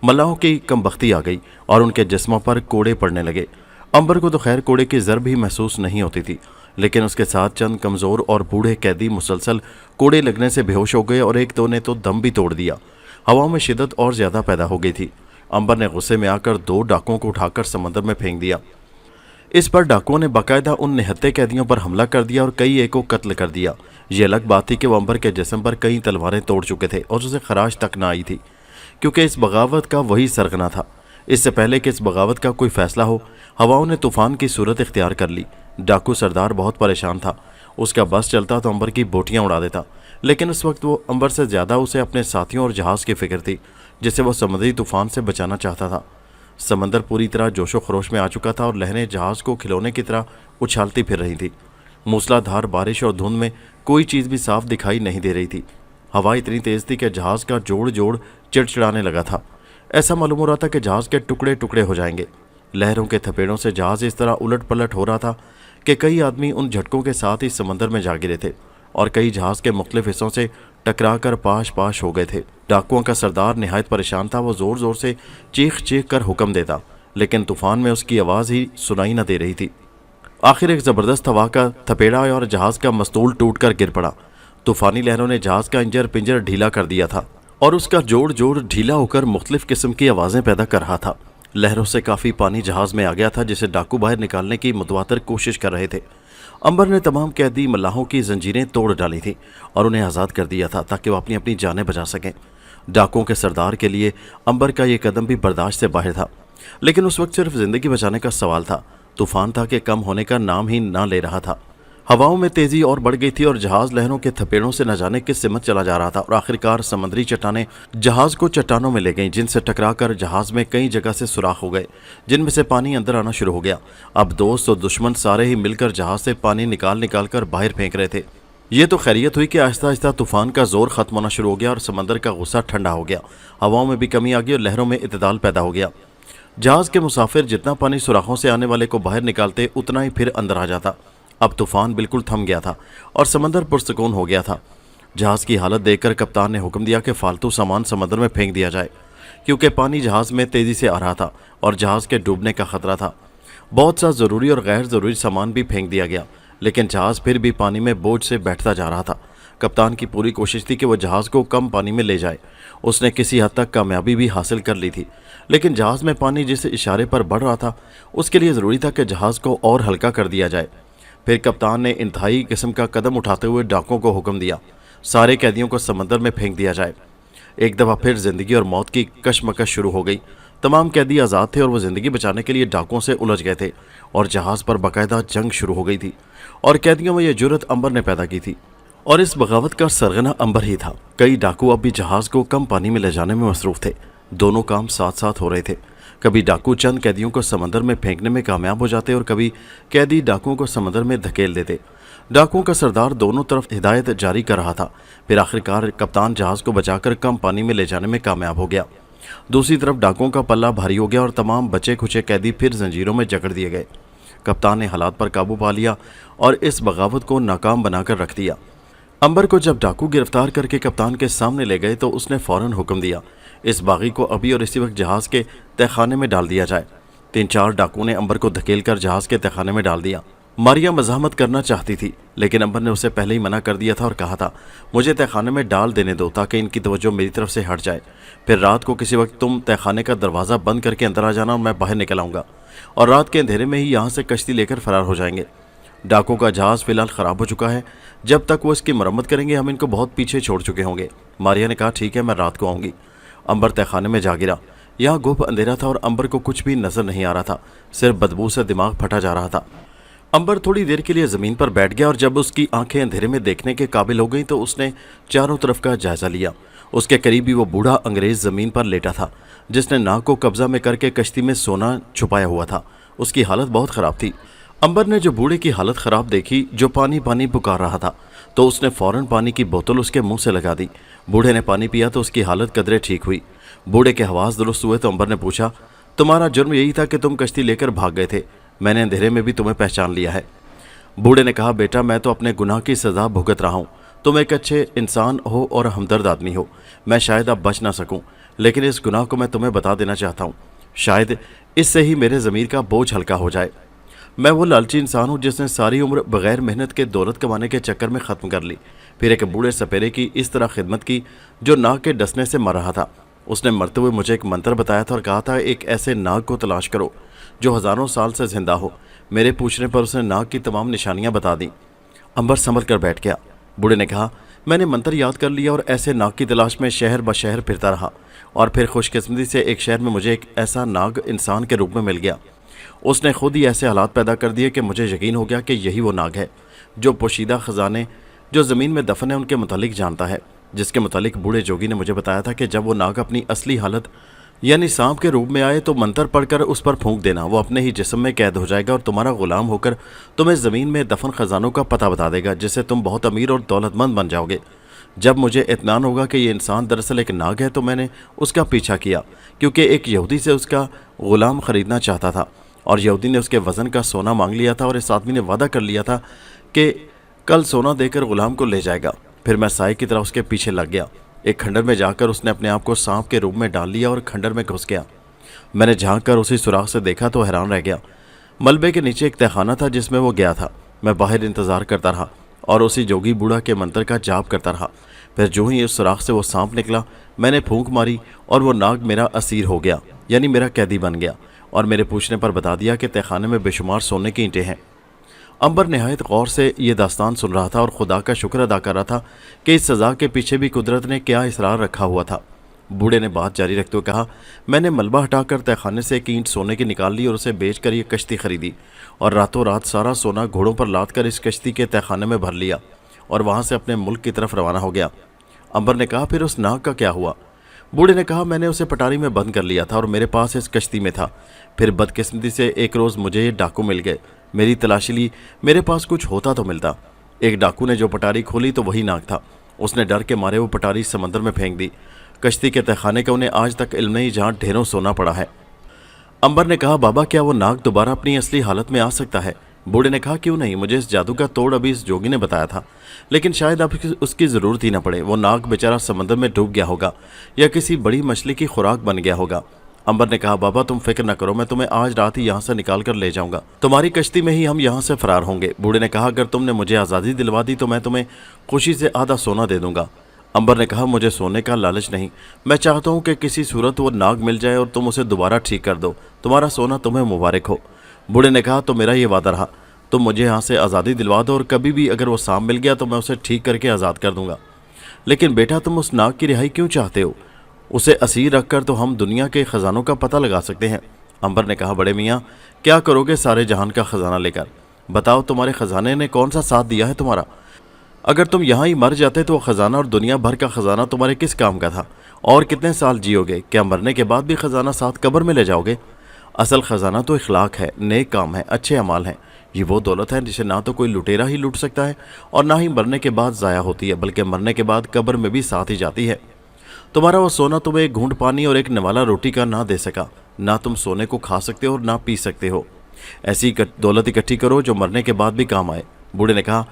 मल्लाहों की कमबख्ती आ गई और उनके जिस्मों पर कोड़े पड़ने लगे। अंबर को तो खैर कोड़े की ज़र भी महसूस नहीं होती थी, लेकिन उसके साथ चंद कमज़ोर और बूढ़े कैदी मुसलसल कोड़े लगने से बेहोश हो गए और एक दो ने तो दम भी तोड़ दिया। हवा में शिद्दत और ज़्यादा पैदा हो गई थी। अंबर ने गुस्से में आकर 2 डाकुओं को उठाकर समंदर में फेंक दिया। इस पर डाकुओं ने बाकायदा उन निहत्ते कैदियों पर हमला कर दिया और कई एक को कत्ल कर दिया। ये अलग बात थी कि वो अंबर के जिस्म पर कई तलवारें तोड़ चुके थे और उसे खराश तक ना आई थी, क्योंकि इस बगावत का वही सरगना था। इससे पहले कि इस बगावत का कोई फैसला हो, हवाओं ने तूफ़ान की सूरत इख्तियार कर ली। डाकू सरदार बहुत परेशान था। उसका बस चलता तो अंबर की बोटियां उड़ा देता, लेकिन उस वक्त वो अंबर से ज़्यादा उसे अपने साथियों और जहाज़ की फिक्र थी, जिसे वो समुद्री तूफ़ान से बचाना चाहता था। समंदर पूरी तरह जोशो खरोश में आ चुका था और लहरें जहाज़ को खिलौने की तरह उछालती फिर रही थी। मूसलाधार बारिश और धुंध में कोई चीज़ भी साफ दिखाई नहीं दे रही थी। हवा इतनी तेज़ थी कि जहाज़ का जोड़ जोड़ चिड़चिड़ाने लगा था। ऐसा मालूम हो रहा था कि जहाज़ के टुकड़े टुकड़े हो जाएंगे। लहरों के थपेड़ों से जहाज़ इस तरह उलट पलट हो रहा था कि कई आदमी उन झटकों के साथ ही समंदर में जा गिरे थे और कई जहाज़ के मुख्तलिफ हिस्सों से टकरा कर पाश पाश हो गए थे। डाकुओं का सरदार निहायत परेशान था। वो ज़ोर ज़ोर से चीख चीख कर हुक्म देता, लेकिन तूफान में उसकी आवाज़ ही सुनाई न दे रही थी। आखिर एक ज़बरदस्त हवा का थपेड़ा आया और जहाज़ का मस्तूल टूट कर गिर पड़ा। तूफानी लहरों ने जहाज़ का इंजर पिंजर ढीला कर दिया था और उसका जोड़ जोड़ ढीला होकर मुख्तलिफ किस्म की आवाज़ें पैदा कर रहा था। लहरों से काफ़ी पानी जहाज़ में आ गया था, जिसे डाकू बाहर निकालने की मुतवातर कोशिश कर रहे थे। अंबर ने तमाम कैदी मल्लाहों की जंजीरें तोड़ डाली थी और उन्हें आज़ाद कर दिया था ताकि वो अपनी अपनी जानें बचा सकें। डाकुओं के सरदार के लिए अंबर का ये कदम भी बर्दाश्त से बाहर था, लेकिन उस वक्त सिर्फ ज़िंदगी बचाने का सवाल था। तूफान था कि कम होने का नाम ही ना ले रहा था। हवाओं में तेज़ी और बढ़ गई थी और जहाज़ लहरों के थपेड़ों से न जाने किस सिमत चला जा रहा था और आखिरकार समुद्री चट्टानें जहाज़ को चट्टानों में ले गईं, जिनसे टकराकर जहाज़ में कई जगह से सुराख हो गए, जिनमें से पानी अंदर आना शुरू हो गया। अब दोस्त और दुश्मन सारे ही मिलकर जहाज़ से पानी निकाल निकाल कर बाहर फेंक रहे थे। ये तो खैरियत हुई कि आहिस्ता आहिस्ता तूफान का जोर खत्म होना शुरू हो गया और समंदर का गुस्सा ठंडा हो गया। हवाओं में भी कमी आ गई और लहरों में इत्तेदाल पैदा हो गया। जहाज़ के मुसाफिर जितना पानी सुराखों से आने वाले को बाहर निकालते, उतना ही फिर अंदर आ जाता। अब तूफान बिल्कुल थम गया था और समंदर पुरसकून हो गया था। जहाज़ की हालत देखकर कप्तान ने हुक्म दिया कि फालतू सामान समंदर में फेंक दिया जाए, क्योंकि पानी जहाज़ में तेज़ी से आ रहा था और जहाज़ के डूबने का खतरा था। बहुत सा ज़रूरी और गैर ज़रूरी सामान भी फेंक दिया गया, लेकिन जहाज़ फिर भी पानी में बोझ से बैठता जा रहा था। कप्तान की पूरी कोशिश थी कि वह जहाज़ को कम पानी में ले जाए। उसने किसी हद तक कामयाबी भी हासिल कर ली थी, लेकिन जहाज़ में पानी जिस इशारे पर बढ़ रहा था, उसके लिए ज़रूरी था कि जहाज़ को और हल्का कर दिया जाए। फिर कप्तान ने इंतहाई किस्म का कदम उठाते हुए डाकुओं को हुक्म दिया, सारे कैदियों को समंदर में फेंक दिया जाए। एक दफ़ा फिर ज़िंदगी और मौत की कशमकश शुरू हो गई। तमाम कैदी आज़ाद थे और वो ज़िंदगी बचाने के लिए डाकुओं से उलझ गए थे और जहाज़ पर बाकायदा जंग शुरू हो गई थी और कैदियों में यह जुर्रत अंबर ने पैदा की थी और इस बगावत का सरगना अंबर ही था। कई डाकू अब भी जहाज़ को कम पानी में ले जाने में मसरूफ़ थे। दोनों काम साथ साथ हो रहे थे। कभी डाकू चंद कैदियों को समंदर में फेंकने में कामयाब हो जाते और कभी कैदी डाकुओं को समंदर में धकेल देते। डाकुओं का सरदार दोनों तरफ हिदायत जारी कर रहा था। फिर आखिरकार कप्तान जहाज़ को बचाकर कम पानी में ले जाने में कामयाब हो गया। दूसरी तरफ डाकुओं का पल्ला भारी हो गया और तमाम बचे खुचे कैदी फिर जंजीरों में जकड़ दिए गए। कप्तान ने हालात पर काबू पा लिया और इस बगावत को नाकाम बनाकर रख दिया। अंबर को जब डाकू गिरफ्तार करके कप्तान के सामने ले गए तो उसने फौरन हुक्म दिया, इस बागी को अभी और इसी वक्त जहाज़ के तहखाने में डाल दिया जाए। 3-4 डाकुओं ने अंबर को धकेल कर जहाज़ के तहखाने में डाल दिया। मारिया मज़ाहमत करना चाहती थी, लेकिन अंबर ने उसे पहले ही मना कर दिया था और कहा था, मुझे तहखाने में डाल देने दो ताकि इनकी तवज्जो मेरी तरफ से हट जाए। फिर रात को किसी वक्त तुम तहखाने का दरवाज़ा बंद करके अंदर आ जाना और मैं बाहर निकल आऊँगा और रात के अंधेरे में ही यहाँ से कश्ती लेकर फरार हो जाएंगे। डाकुओं का जहाज़ फिलहाल ख़राब हो चुका है, जब तक वो इसकी मरम्मत करेंगे हम इनको बहुत पीछे छोड़ चुके होंगे। मारिया ने कहा, ठीक है, मैं रात को आऊँगी। अंबर तहखाने में जा गिरा। यहाँ गुप अंधेरा था और अंबर को कुछ भी नजर नहीं आ रहा था, सिर्फ बदबू से दिमाग फटा जा रहा था। अंबर थोड़ी देर के लिए ज़मीन पर बैठ गया और जब उसकी आंखें अंधेरे में देखने के काबिल हो गईं तो उसने चारों तरफ का जायज़ा लिया। उसके करीब ही वो बूढ़ा अंग्रेज़ ज़मीन पर लेटा था, जिसने नाक को कब्जा में करके कश्ती में सोना छुपाया हुआ था। उसकी हालत बहुत ख़राब थी। अंबर ने जो बूढ़े की हालत ख़राब देखी, जो पानी पानी पुकार रहा था, तो उसने फ़ौरन पानी की बोतल उसके मुंह से लगा दी। बूढ़े ने पानी पिया तो उसकी हालत कदरे ठीक हुई। बूढ़े के हवास दुरुस्त हुए तो अंबर ने पूछा, तुम्हारा जुर्म यही था कि तुम कश्ती लेकर भाग गए थे, मैंने अंधेरे में भी तुम्हें पहचान लिया है। बूढ़े ने कहा, बेटा, मैं तो अपने गुनाह की सज़ा भुगत रहा हूँ। तुम एक अच्छे इंसान हो और हमदर्द आदमी हो। मैं शायद अब बच ना सकूँ, लेकिन इस गुनाह को मैं तुम्हें बता देना चाहता हूँ। शायद इससे ही मेरे ज़मीर का बोझ हल्का हो जाए। मैं वो लालची इंसान हूँ जिसने सारी उम्र बग़ैर मेहनत के दौलत कमाने के चक्कर में ख़त्म कर ली। फिर एक बूढ़े सपेरे की इस तरह खिदमत की जो नाग के डसने से मर रहा था। उसने मरते हुए मुझे एक मंत्र बताया था और कहा था, एक ऐसे नाग को तलाश करो जो हज़ारों साल से ज़िंदा हो। मेरे पूछने पर उसने नाग की तमाम निशानियाँ बता दी। अंबर संभल कर बैठ गया। बूढ़े ने कहा, मैंने मंत्र याद कर लिया और ऐसे नाग की तलाश में शहर ब शहर फिरता रहा और फिर खुशकिस्मती से एक शहर में मुझे एक ऐसा नाग इंसान के रूप में मिल गया। उसने खुद ही ऐसे हालात पैदा कर दिए कि मुझे यकीन हो गया कि यही वो नाग है जो पोशीदा ख़जाने जो ज़मीन में दफन है उनके मुतालिक जानता है, जिसके मुतालिक बूढ़े जोगी ने मुझे बताया था कि जब वो नाग अपनी असली हालत यानी सांप के रूप में आए तो मंत्र पढ़कर उस पर फूंक देना, वो अपने ही जिस्म में कैद हो जाएगा और तुम्हारा गुलाम होकर तुम्हें ज़मीन में दफन खजानों का पता बता देगा, जिससे तुम बहुत अमीर और दौलतमंद बन जाओगे। جب مجھے اطمینان ہوگا کہ یہ انسان دراصل ایک ناگ ہے تو میں نے اس کا پیچھا کیا، کیونکہ ایک یہودی سے اس کا غلام خریدنا چاہتا تھا، اور یہودی نے اس کے وزن کا سونا مانگ لیا تھا، اور اس آدمی نے وعدہ کر لیا تھا کہ کل سونا دے کر غلام کو لے جائے گا۔ پھر میں سائے کی طرح اس کے پیچھے لگ گیا۔ ایک کھنڈر میں جا کر اس نے اپنے آپ کو سانپ کے روپ میں ڈال لیا اور کھنڈر میں گھس گیا۔ میں نے جھانک کر اسی سوراخ سے دیکھا تو حیران رہ گیا۔ ملبے کے نیچے ایک تہخانہ تھا جس میں وہ گیا تھا۔ میں باہر انتظار کرتا رہا اور اسی جوگی بوڑھا کے منتر کا جاپ کرتا رہا۔ پھر جو ہی اس سوراخ سے وہ سانپ نکلا، میں نے پھونک ماری اور وہ ناگ میرا اسیر ہو گیا، یعنی میرا قیدی بن گیا، اور میرے پوچھنے پر بتا دیا کہ تہخانے میں بے شمار سونے کی اینٹیں ہیں۔ امبر نہایت غور سے یہ داستان سن رہا تھا اور خدا کا شکر ادا کر رہا تھا کہ اس سزا کے پیچھے بھی قدرت نے کیا اسرار رکھا ہوا تھا۔ بوڑھے نے بات جاری رکھتے ہوئے کہا، میں نے ملبہ ہٹا کر تہخانے سے ایک اینٹ سونے کی نکال لی اور اسے بیچ کر یہ کشتی خریدی، اور راتوں رات سارا سونا گھوڑوں پر لاد کر اس کشتی کے تہخانے میں بھر لیا اور وہاں سے اپنے ملک کی طرف روانہ ہو گیا۔ امبر نے کہا، پھر اس ناگ کا کیا ہوا؟ بوڑھے نے کہا، میں نے اسے پٹاری میں بند کر لیا تھا اور میرے پاس اس کشتی میں تھا۔ پھر بدقسمتی سے ایک روز مجھے یہ ڈاکو مل گئے۔ میری تلاشی لی، میرے پاس کچھ ہوتا تو ملتا۔ ایک ڈاکو نے جو پٹاری کھولی تو وہی ناگ تھا۔ اس نے ڈر کے مارے وہ پٹاری سمندر میں پھینک دی۔ کشتی کے تہخانے کا انہیں آج تک علم نہیں جہاں ڈھیروں سونا پڑا ہے۔ امبر نے کہا، بابا کیا وہ ناگ دوبارہ اپنی اصلی حالت میں آ سکتا ہے؟ بوڑھے نے کہا، کیوں نہیں، مجھے اس جادو کا توڑ ابھی اس جوگی نے بتایا تھا، لیکن شاید اب اس کی ضرورت ہی نہ پڑے۔ وہ ناگ بیچارہ سمندر میں ڈوب گیا ہوگا یا کسی بڑی مچھلی کی خوراک بن گیا ہوگا۔ امبر نے کہا، بابا تم فکر نہ کرو، میں تمہیں آج رات ہی یہاں سے نکال کر لے جاؤں گا، تمہاری کشتی میں ہی ہم یہاں سے فرار ہوں گے۔ بوڑھے نے کہا، اگر تم نے مجھے آزادی دلوا دی تو میں تمہیں خوشی سے آدھا سونا دے دوں گا۔ امبر نے کہا، مجھے سونے کا لالچ نہیں، میں چاہتا ہوں کہ کسی صورت وہ ناگ مل جائے اور تم اسے دوبارہ ٹھیک کر دو، تمہارا سونا تمہیں مبارک ہو۔ بوڑھے نے کہا، تو میرا یہ وعدہ رہا، تم مجھے یہاں سے آزادی دلوا دو، اور کبھی بھی اگر وہ سانپ مل گیا تو میں اسے ٹھیک کر کے آزاد کر دوں گا۔ لیکن بیٹا تم اس ناگ کی رہائی کیوں چاہتے ہو؟ اسے اسیر رکھ کر تو ہم دنیا کے خزانوں کا پتہ لگا سکتے ہیں۔ امبر نے کہا، بڑے میاں کیا کرو گے سارے جہان کا خزانہ لے کر؟ بتاؤ تمہارے خزانے نے کون سا ساتھ دیا ہے تمہارا؟ اگر تم یہاں ہی مر جاتے تو وہ خزانہ اور دنیا بھر کا خزانہ تمہارے کس کام کا تھا؟ اور کتنے سال جیو گے؟ کیا مرنے کے بعد بھی خزانہ ساتھ قبر میں لے جاؤ گے؟ اصل خزانہ تو اخلاق ہے، نیک کام ہے، اچھے اعمال ہیں۔ یہ وہ دولت ہے جسے نہ تو کوئی لٹیرا ہی لوٹ سکتا ہے اور نہ ہی مرنے کے بعد ضائع ہوتی ہے، بلکہ مرنے کے بعد قبر میں بھی ساتھ ہی جاتی ہے۔ تمہارا وہ سونا تمہیں ایک گھونٹ پانی اور ایک نوالا روٹی کا نہ دے سکا۔ نہ تم سونے کو کھا سکتے ہو اور نہ پی سکتے ہو۔ ایسی دولت اکٹھی کرو جو مرنے کے بعد بھی کام آئے۔ بوڑھے نے کہا،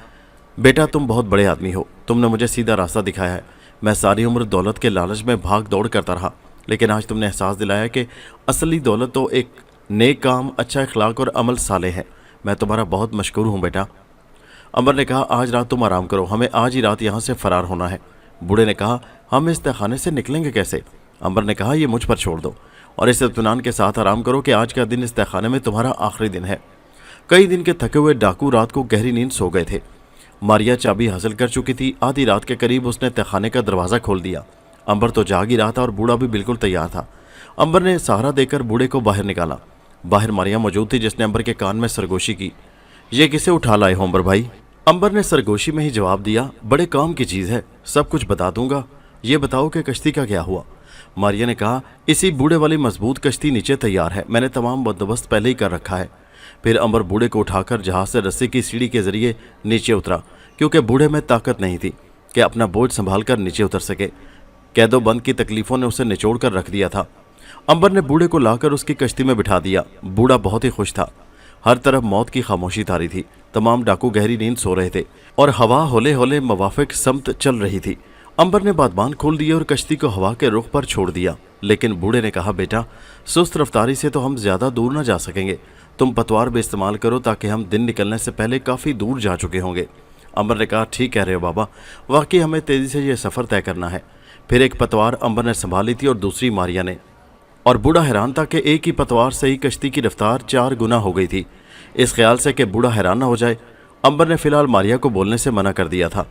بیٹا تم بہت بڑے آدمی ہو، تم نے مجھے سیدھا راستہ دکھایا ہے۔ میں ساری عمر دولت کے لالچ میں بھاگ دوڑ کرتا رہا، لیکن آج تم نے احساس دلایا کہ اصلی دولت تو ایک نیک کام، اچھا اخلاق اور عمل صالح ہے۔ میں تمہارا بہت مشکور ہوں بیٹا۔ امبر نے کہا، آج رات تم آرام کرو، ہمیں آج ہی رات یہاں سے فرار ہونا ہے۔ بوڑھے نے کہا، ہم اس تہخانے سے نکلیں گے کیسے؟ امبر نے کہا، یہ مجھ پر چھوڑ دو اور اس اطمینان کے ساتھ آرام کرو کہ آج کا دن اس تہخانے میں تمہارا آخری دن ہے۔ کئی دن کے تھکے ہوئے ڈاکو رات کو گہری نیند سو گئے تھے۔ ماریا چابی حاصل کر چکی تھی۔ آدھی رات کے قریب اس نے تہخانے کا دروازہ کھول دیا۔ امبر تو جاگ ہی رہا تھا اور بوڑھا بھی بالکل تیار تھا۔ امبر نے سہارا دے کر بوڑھے کو باہر نکالا۔ باہر ماریا موجود تھی جس نے امبر کے کان میں سرگوشی کی۔ یہ کسے اٹھا لائے ہو امبر بھائی؟ امبر نے سرگوشی میں ہی جواب دیا، بڑے کام کی چیز ہے، سب کچھ بتا دوں گا، یہ بتاؤ کہ کشتی کا کیا ہوا؟ ماریا نے کہا، اسی بوڑھے والی مضبوط کشتی نیچے تیار ہے، میں نے تمام بندوبست پہلے ہی کر رکھا ہے۔ پھر امبر بوڑھے کو اٹھا کر جہاز سے رسی کی سیڑھی کے ذریعے نیچے اترا، کیونکہ بوڑھے میں طاقت نہیں تھی کہ اپنا بوجھ سنبھال کر نیچے اتر سکے۔ قید و بند کی تکلیفوں نے اسے نچوڑ کر رکھ دیا تھا۔ امبر نے بوڑھے کو لا کر اس کی کشتی میں بٹھا دیا۔ بوڑھا بہت ہی خوش تھا۔ ہر طرف موت کی خاموشی تاری تھی۔ تمام ڈاکو گہری نیند سو رہے تھے اور ہوا ہولے ہولے موافق سمت چل رہی تھی۔ امبر نے بادبان کھول دیے اور کشتی کو ہوا کے رخ پر چھوڑ دیا، لیکن بوڑھے نے کہا، بیٹا سست رفتاری سے تو ہم زیادہ دور نہ جا سکیں گے، تم پتوار بھی استعمال کرو تاکہ ہم دن نکلنے سے پہلے کافی دور جا چکے ہوں گے۔ امبر نے کہا، ٹھیک کہہ رہے ہو بابا، واقعی ہمیں تیزی سے یہ سفر طے کرنا ہے۔ پھر ایک پتوار امبر نے سنبھالی تھی اور دوسری ماریا نے، اور بوڑھا حیران تھا کہ ایک ہی پتوار سے ہی کشتی کی رفتار 4 گنا ہو گئی تھی۔ اس خیال سے کہ بوڑھا حیران نہ ہو جائے، امبر نے فی الحال ماریا کو بولنے سے منع کر دیا تھا۔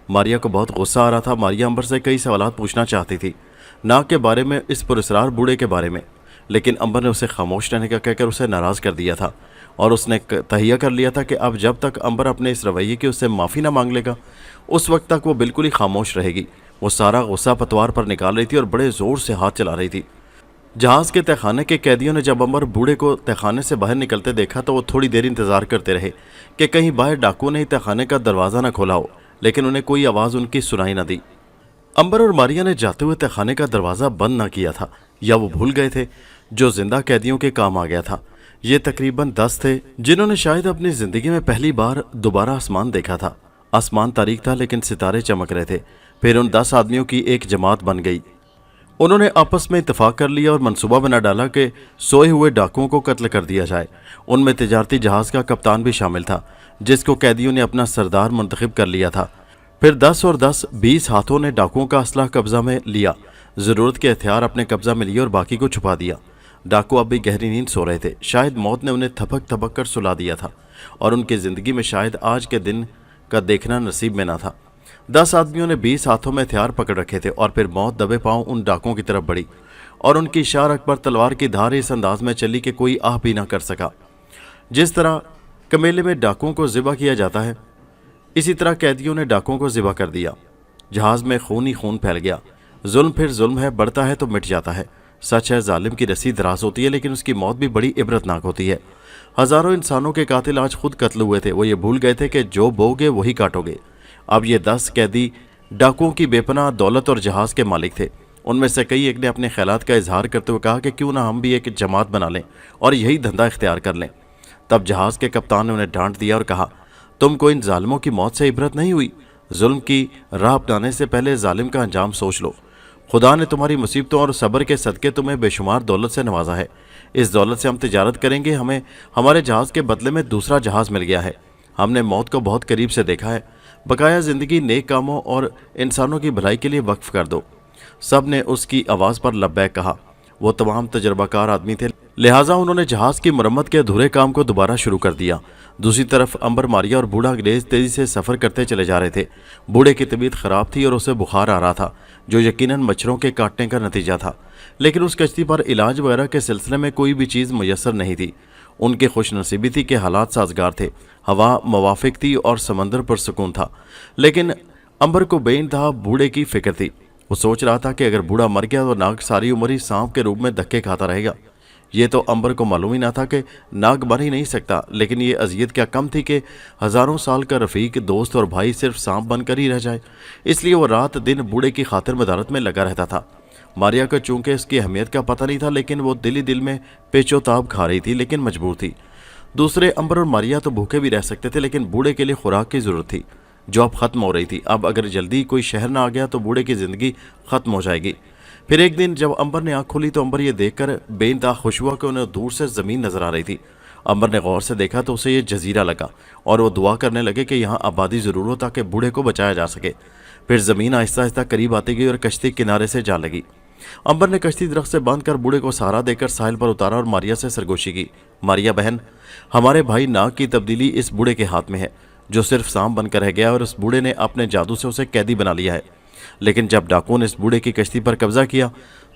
ماریا کو بہت غصہ آ رہا تھا۔ ماریا امبر سے کئی سوالات پوچھنا چاہتی تھی، ناگ کے بارے میں، اس پراسرار بوڑھے کے بارے میں، لیکن امبر نے اسے خاموش رہنے کا کہہ کر اسے ناراض کر دیا تھا، اور اس نے تہیہ کر لیا تھا کہ اب جب تک امبر اپنے اس رویے کی اس سے معافی نہ مانگ لے گا، اس وقت تک وہ بالکل ہی خاموش رہے گی۔ وہ سارا غصہ پتوار پر نکال رہی تھی اور بڑے زور سے ہاتھ چلا رہی تھی۔ جہاز کے تہخانے کے قیدیوں نے جب امبر بوڑھے کو تہخانے سے باہر نکلتے دیکھا تو وہ تھوڑی دیر انتظار کرتے رہے کہ کہیں باہر ڈاکو نے ہی تہخانے کا دروازہ نہ کھولا ہو، لیکن انہیں کوئی آواز ان کی سنائی نہ دی۔ अंबर और मारिया ने जाते हुए तहखाने का दरवाज़ा बंद ना किया था, या वो भूल गए थे जो जिंदा कैदियों के काम आ गया था। ये तकरीबन 10 थे जिन्होंने शायद अपनी ज़िंदगी में पहली बार दोबारा आसमान देखा था। आसमान तारीक था लेकिन सितारे चमक रहे थे। फिर उन 10 आदमियों की एक जमात बन गई। उन्होंने आपस में इत्तेफाक कर लिया और मंसूबा बना डाला कि सोए हुए डाकुओं को कत्ल कर दिया जाए। उनमें तिजारती जहाज़ का कप्तान भी शामिल था, जिसको कैदियों ने अपना सरदार मुंतखब कर लिया था। फिर 10 और 10 20 हाथों ने डाकुओं का असला कब्जा में लिया, ज़रूरत के हथियार अपने कब्जा में लिए और बाकी को छुपा दिया। डाकू अब भी गहरी नींद सो रहे थे। शायद मौत ने उन्हें थपक थपक कर सुला दिया था और उनकी ज़िंदगी में शायद आज के दिन का देखना नसीब में ना था। 10 आदमियों ने 20 हाथों में हथियार पकड़ रखे थे और फिर मौत दबे पांव उन डाकुओं की तरफ बढ़ी और उनकी इशारा पर तलवार की धार इस अंदाज में चली कि कोई आह भी ना कर सका। जिस तरह कमेले में डाकुओं को ज़िबा किया जाता है, इसी तरह कैदियों ने डाकुओं को ज़िबा कर दिया। जहाज़ में खून ही खून फैल गया। जुल्म फिर जुल्म है, बढ़ता है तो मिट जाता है। सच है, जालिम की रस्सी दराज होती है लेकिन उसकी मौत भी बड़ी इबरतनाक होती है। हज़ारों इंसानों के कातिल आज खुद कत्ल हुए थे। वो ये भूल गए थे कि जो बोगे वही काटोगे। अब ये 10 कैदी डाकुओं की बेपनाह दौलत और जहाज़ के मालिक थे। उनमें से कई एक ने अपने ख्यालात का इजहार करते हुए कहा कि क्यों ना हम भी एक जमात बना लें और यही धंधा इख्तियार कर लें। तब जहाज़ के कप्तान ने उन्हें डांट दिया और कहा, तुमको इन जालिमों की मौत से इबरत नहीं हुई? जुल्म की राह अपनाने से पहले जालिम का अंजाम सोच लो। खुदा ने तुम्हारी मुसीबतों और सब्र के सदक़े तुम्हें बेशुमार दौलत से नवाजा है। इस दौलत से हम तिजारत करेंगे। हमें हमारे जहाज़ के बदले में दूसरा जहाज़ मिल गया है। हमने मौत को बहुत करीब से देखा है। बकाया ज़िंदगी नेक कामों और इंसानों की भलाई के लिए वक्फ कर दो। सब ने उसकी आवाज़ पर लब्बैक कहा। वो तमाम तजर्बाकार आदमी थे, लिहाजा उन्होंने जहाज़ की मरम्मत के अधूरे काम को दोबारा शुरू कर दिया। दूसरी तरफ अंबर, मारिया और बूढ़ा अंग्रेज़ तेज़ी से सफ़र करते चले जा रहे थे। बूढ़े की तबीयत ख़राब थी और उसे बुखार आ रहा था, जो यकीनन मच्छरों के काटने का नतीजा था। लेकिन उस कश्ती पर इलाज वगैरह के सिलसिले में कोई भी चीज़ मुयस्सर नहीं थी। उनकी खुशनसीबी थी कि हालात साजगार थे, हवा मवाफिक थी और समंदर पर सुकून था। लेकिन अंबर को बेइंतहा बूढ़े की फिक्र थी। वो सोच रहा था कि अगर बूढ़ा मर गया तो नाग सारी उम्र ही सांप के रूप में धक्के खाता रहेगा। ये तो अंबर को मालूम ही ना था कि नाग मर ही नहीं सकता, लेकिन ये अजियत क्या कम थी कि हज़ारों साल का रफ़ीक, दोस्त और भाई सिर्फ सांप बनकर ही रह जाए। इसलिए वो रात दिन बूढ़े की खातिर मदारत में लगा रहता था। मारिया को चूंकि इसकी अहमियत का पता नहीं था, लेकिन वो दिल ही दिल में पेचोताब खा रही थी, लेकिन मजबूर थी। दूसरे अंबर और मारिया तो भूखे भी रह सकते थे, लेकिन बूढ़े के लिए खुराक की ज़रूरत थी जो अब ख़त्म हो रही थी। अब अगर जल्दी कोई शहर ना आ गया तो बूढ़े की ज़िंदगी ख़त्म हो जाएगी। फिर एक दिन जब अंबर ने आँख खोली तो अंबर ये देखकर बेइंतहा खुश हुआ कि उन्हें दूर से ज़मीन नज़र आ रही थी। अंबर ने गौर से देखा तो उसे ये जजीरा लगा और वो दुआ करने लगे कि यहाँ आबादी ज़रूर हो ताकि बूढ़े को बचाया जा सके। फिर ज़मीन आहिस्ता आहिस्ता करीब आती गई और कश्ती किनारे से जा लगी। अंबर ने कश्ती दरख्त से बांध कर बूढ़े को सहारा देकर साहिल पर उतारा और मारिया से सरगोशी की। मारिया बहन, हमारे भाई नाग की तब्दीली इस बूढ़े के हाथ में है, जो सिर्फ सांप बनकर रह गया और उस बूढ़े ने अपने जादू से उसे कैदी बना लिया है। लेकिन जब डाकुओं ने इस बूढ़े की कश्ती पर कब्जा किया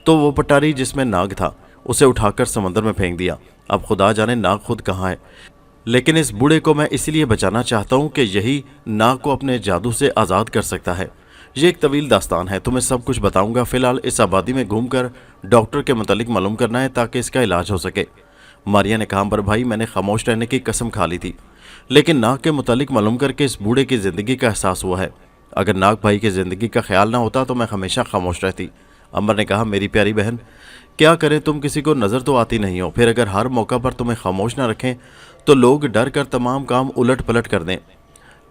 तो वो पटारी जिसमें नाग था उसे उठाकर समंदर में फेंक दिया। अब खुदा जाने नाग खुद कहाँ है, लेकिन इस बूढ़े को मैं इसलिए बचाना चाहता हूँ कि यही नाग को अपने जादू से आज़ाद कर सकता है। ये एक तवील दास्तान है, तुम्हें सब कुछ बताऊंगा। फिलहाल इस आबादी में घूमकर डॉक्टर के मुतालिक मालूम करना है ताकि इसका इलाज हो सके। मारिया ने कहा, पर भाई मैंने खामोश रहने की कसम खा ली थी, लेकिन नाग के मुतालिक मालूम करके इस बूढ़े की ज़िंदगी का एहसास हुआ है। अगर नाग भाई की ज़िंदगी का ख्याल ना होता तो मैं हमेशा खामोश रहती। अंबर ने कहा, मेरी प्यारी बहन, क्या करें, तुम किसी को नज़र तो आती नहीं हो। फिर अगर हर मौका पर तुम्हें खामोश ना रखें तो लोग डर कर तमाम काम उलट पलट कर दें।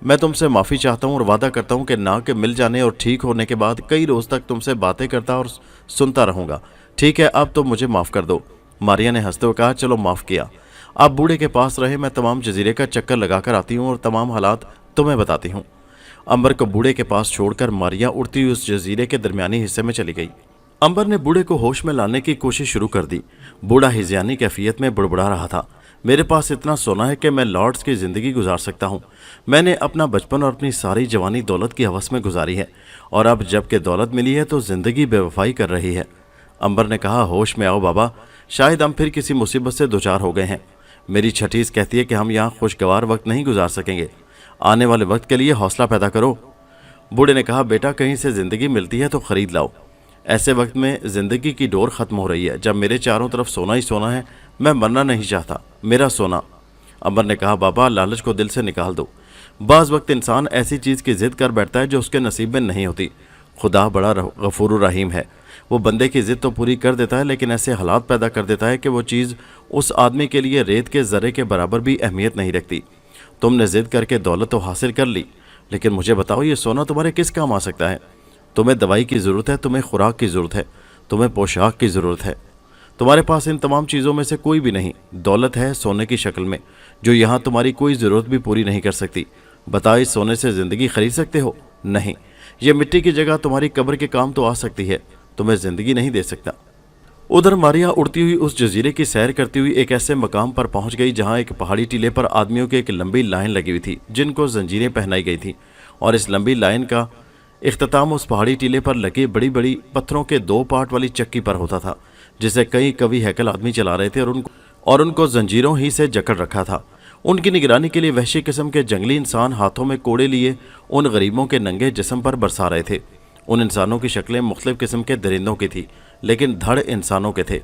मैं तुमसे माफ़ी चाहता हूँ और वादा करता हूँ कि नाग के मिल जाने और ठीक होने के बाद कई रोज़ तक तुमसे बातें करता और सुनता रहूँगा। ठीक है, अब तो मुझे माफ़ कर दो। मारिया ने हंसते हुए कहा, चलो माफ़ किया। आप बूढ़े के पास रहे, मैं तमाम जजीरे का चक्कर लगा कर आती हूँ और तमाम हालात तुम्हें बताती हूँ। अंबर को बूढ़े के पास छोड़कर मारिया उड़ती हुई उस जजीरे के दरमियानी हिस्से में चली गई। अंबर ने बूढ़े को होश में लाने की कोशिश शुरू कर दी। बूढ़ा हिज़यानी कैफियत में बुड़बुड़ा रहा था, मेरे पास इतना सोना है कि मैं लॉर्ड्स की ज़िंदगी गुजार सकता हूँ। मैंने अपना बचपन और अपनी सारी जवानी दौलत की हवस में गुजारी है और अब जबकि दौलत मिली है तो ज़िंदगी बेवफाई कर रही है। अंबर ने कहा, होश में आओ बाबा, शायद हम फिर किसी मुसीबत से दोचार हो गए हैं। मेरी छठीस कहती है कि हम यहाँ खुशगवार वक्त नहीं गुजार सकेंगे। आने वाले वक्त के लिए हौसला पैदा करो। बूढ़े ने कहा, बेटा कहीं से ज़िंदगी मिलती है तो ख़रीद लाओ। ऐसे वक्त में ज़िंदगी की डोर ख़त्म हो रही है, जब मेरे चारों तरफ सोना ही सोना है। मैं मरना नहीं चाहता, मेरा सोना। अंबर ने कहा, बाबा लालच को दिल से निकाल दो। बाज़ वक्त इंसान ऐसी चीज़ की ज़िद कर बैठता है जो उसके नसीब में नहीं होती। خدا بڑا غفور الرحیم ہے، وہ بندے کی ضد تو پوری کر دیتا ہے لیکن ایسے حالات پیدا کر دیتا ہے کہ وہ چیز اس آدمی کے لیے ریت کے ذرے کے برابر بھی اہمیت نہیں رکھتی۔ تم نے ضد کر کے دولت تو حاصل کر لی، لیکن مجھے بتاؤ یہ سونا تمہارے کس کام آ سکتا ہے؟ تمہیں دوائی کی ضرورت ہے، تمہیں خوراک کی ضرورت ہے، تمہیں پوشاک کی ضرورت ہے، تمہارے پاس ان تمام چیزوں میں سے کوئی بھی نہیں۔ دولت ہے سونے کی شکل میں، جو یہاں تمہاری کوئی ضرورت بھی پوری نہیں کر سکتی۔ بتاؤ اس سونے سے زندگی خرید سکتے ہو؟ نہیں، یہ مٹی کی جگہ تمہاری قبر کے کام تو آ سکتی ہے، تمہیں زندگی نہیں دے سکتا۔ ادھر ماریا اڑتی ہوئی اس جزیرے کی سیر کرتی ہوئی ایک ایسے مقام پر پہنچ گئی جہاں ایک پہاڑی ٹیلے پر آدمیوں کی ایک لمبی لائن لگی ہوئی تھی جن کو زنجیریں پہنائی گئی تھیں، اور اس لمبی لائن کا اختتام اس پہاڑی ٹیلے پر لگے بڑی بڑی پتھروں کے 2 پارٹ والی چکی پر ہوتا تھا جسے کئی کوی ہیکل آدمی چلا رہے تھے اور ان کو زنجیروں ہی سے جکڑ رکھا تھا۔ ان کی نگرانی کے لیے وحشی قسم کے جنگلی انسان ہاتھوں میں کوڑے لیے ان غریبوں کے ننگے جسم پر برسا رہے تھے۔ ان انسانوں کی شکلیں مختلف قسم کے درندوں کی تھی لیکن دھڑ انسانوں کے تھے۔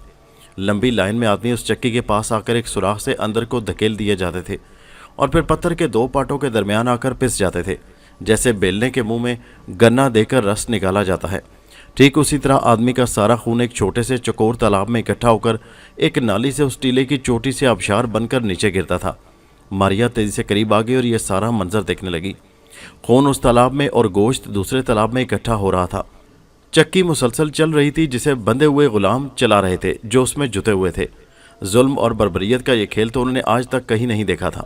لمبی لائن میں آدمی اس چکی کے پاس آ کر ایک سوراخ سے اندر کو دھکیل دیے جاتے تھے اور پھر پتھر کے 2 پارٹوں کے درمیان آ کر پس جاتے تھے، جیسے بیلنے کے منہ میں گنا دے کر رس نکالا جاتا ہے۔ ٹھیک اسی طرح آدمی کا سارا خون ایک چھوٹے سے چکور تالاب میں اکٹھا ہو کر ایک نالی سے اس ٹیلے کی چوٹی سے آبشار بن کر نیچے گرتا تھا۔ ماریا تیزی سے قریب آ گئی اور یہ سارا منظر دیکھنے لگی۔ خون اس تالاب میں اور گوشت دوسرے تالاب میں اکٹھا ہو رہا تھا۔ چکی مسلسل چل رہی تھی جسے بندے ہوئے غلام چلا رہے تھے جو اس میں جتے ہوئے تھے۔ ظلم اور بربریت کا یہ کھیل تو انہوں نے آج تک کہیں نہیں دیکھا تھا۔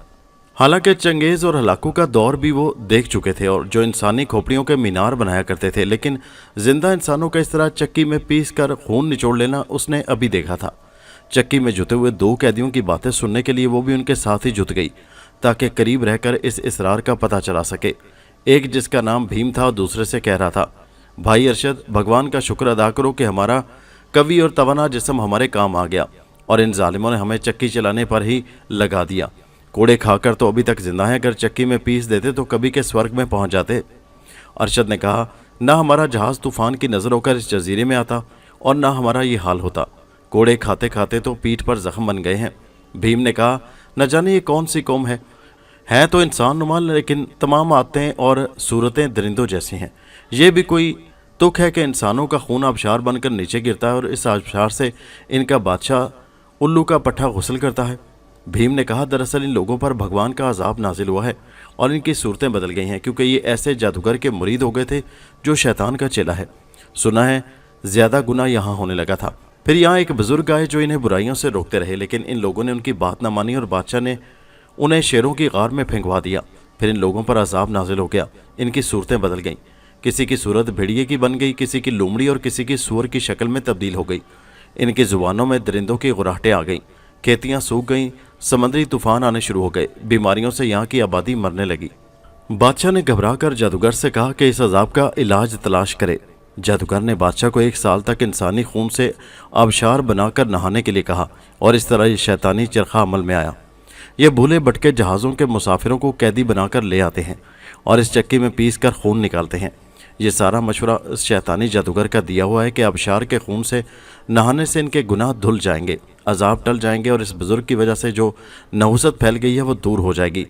حالانکہ چنگیز اور ہلاکو کا دور بھی وہ دیکھ چکے تھے اور جو انسانی کھوپڑیوں کے مینار بنایا کرتے تھے، لیکن زندہ انسانوں کا اس طرح چکی میں پیس کر خون نچوڑ لینا اس نے ابھی دیکھا تھا۔ چکی میں جتے ہوئے 2 قیدیوں کی باتیں سننے کے لیے وہ بھی ان کے ساتھ ہی جت گئی تاکہ قریب رہ کر اس اسرار کا پتہ چلا سکے۔ ایک جس کا نام بھیم تھا دوسرے سے کہہ رہا تھا، بھائی ارشد، بھگوان کا شکر ادا کرو کہ ہمارا قوی اور توانا جسم ہمارے کام آ گیا اور ان ظالموں نے ہمیں چکی چلانے پر ہی لگا دیا۔ کوڑے کھا کر تو ابھی تک زندہ ہیں، اگر چکی میں پیس دیتے تو کبھی کے سورگ میں پہنچ جاتے۔ ارشد نے کہا، نہ ہمارا جہاز طوفان کی نظر ہو کر اس جزیرے میں آتا اور نہ ہمارا یہ حال ہوتا۔ کوڑے کھاتے کھاتے تو پیٹھ پر زخم بن گئے ہیں۔ بھیم نے کہا، نہ جانے یہ کون سی قوم ہے تو انسان نما لیکن تمام عادتیں اور صورتیں درندوں جیسی ہیں۔ یہ بھی کوئی تک ہے کہ انسانوں کا خون آبشار بن کر نیچے گرتا ہے اور اس آبشار سے ان کا بادشاہ الو کا پٹھا غسل کرتا ہے۔ بھیم نے کہا، دراصل ان لوگوں پر بھگوان کا عذاب نازل ہوا ہے اور ان کی صورتیں بدل گئی ہیں کیونکہ یہ ایسے جادوگر کے مرید ہو گئے تھے جو شیطان کا چیلا ہے۔ سنا ہے زیادہ گناہ یہاں ہونے لگا تھا۔ پھر یہاں ایک بزرگ آئے جو انہیں برائیوں سے روکتے رہے، لیکن ان لوگوں نے ان کی بات نہ مانی اور بادشاہ نے انہیں شیروں کی غار میں پھینکوا دیا۔ پھر ان لوگوں پر عذاب نازل ہو گیا، ان کی صورتیں بدل گئیں۔ کسی کی صورت بھیڑیے کی بن گئی، کسی کی لومڑی اور کسی کی سور کی شکل میں تبدیل ہو گئی۔ ان کی زبانوں میں درندوں کی غراہٹیں آ گئیں، کھیتیاں سوکھ گئیں، سمندری طوفان آنے شروع ہو گئے، بیماریوں سے یہاں کی آبادی مرنے لگی۔ بادشاہ نے گھبرا کر جادوگر سے کہا کہ اس عذاب کا علاج تلاش کرے۔ جادوگر نے بادشاہ کو 1 سال تک انسانی خون سے آبشار بنا کر نہانے کے لیے کہا اور اس طرح یہ شیطانی چرخہ عمل میں آیا۔ یہ بھولے بھٹکے جہازوں کے مسافروں کو قیدی بنا کر لے آتے ہیں اور اس چکی میں پیس کر خون نکالتے ہیں۔ یہ سارا مشورہ اس شیطانی جادوگر کا دیا ہوا ہے کہ آبشار کے خون سے نہانے سے ان کے گناہ دھل جائیں گے، عذاب ٹل جائیں گے اور اس بزرگ کی وجہ سے جو نحوست پھیل گئی ہے وہ دور ہو جائے گی،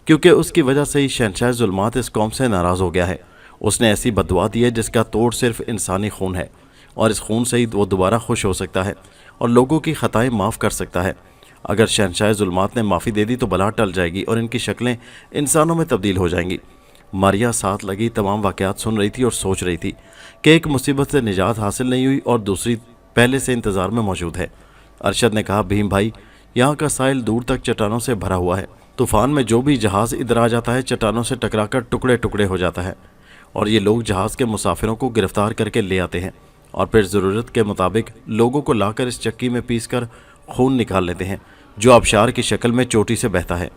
کیونکہ اس کی وجہ سے ہی شہنشاہ ظلمات اس قوم سے ناراض ہو گیا ہے۔ اس نے ایسی بددعا دی ہے جس کا توڑ صرف انسانی خون ہے اور اس خون سے ہی وہ دوبارہ خوش ہو سکتا ہے اور لوگوں کی خطائیں معاف کر سکتا ہے۔ اگر شہنشاہ ظلمات نے معافی دے دی تو بلا ٹل جائے گی اور ان کی شکلیں انسانوں میں تبدیل ہو جائیں گی۔ ماریا ساتھ لگی تمام واقعات سن رہی تھی اور سوچ رہی تھی کہ ایک مصیبت سے نجات حاصل نہیں ہوئی اور دوسری پہلے سے انتظار میں موجود ہے۔ ارشد نے کہا، بھیم بھائی، یہاں کا ساحل دور تک چٹانوں سے بھرا ہوا ہے۔ طوفان میں جو بھی جہاز ادھر آ جاتا ہے چٹانوں سے ٹکرا کر ٹکڑے ٹکڑے ہو جاتا ہے اور یہ لوگ جہاز کے مسافروں کو گرفتار کر کے لے آتے ہیں اور پھر ضرورت کے مطابق لوگوں کو لا کر اس چکی میں پیس کر خون نکال لیتے ہیں جو آبشار کی شکل میں چوٹی سے بہتا ہے۔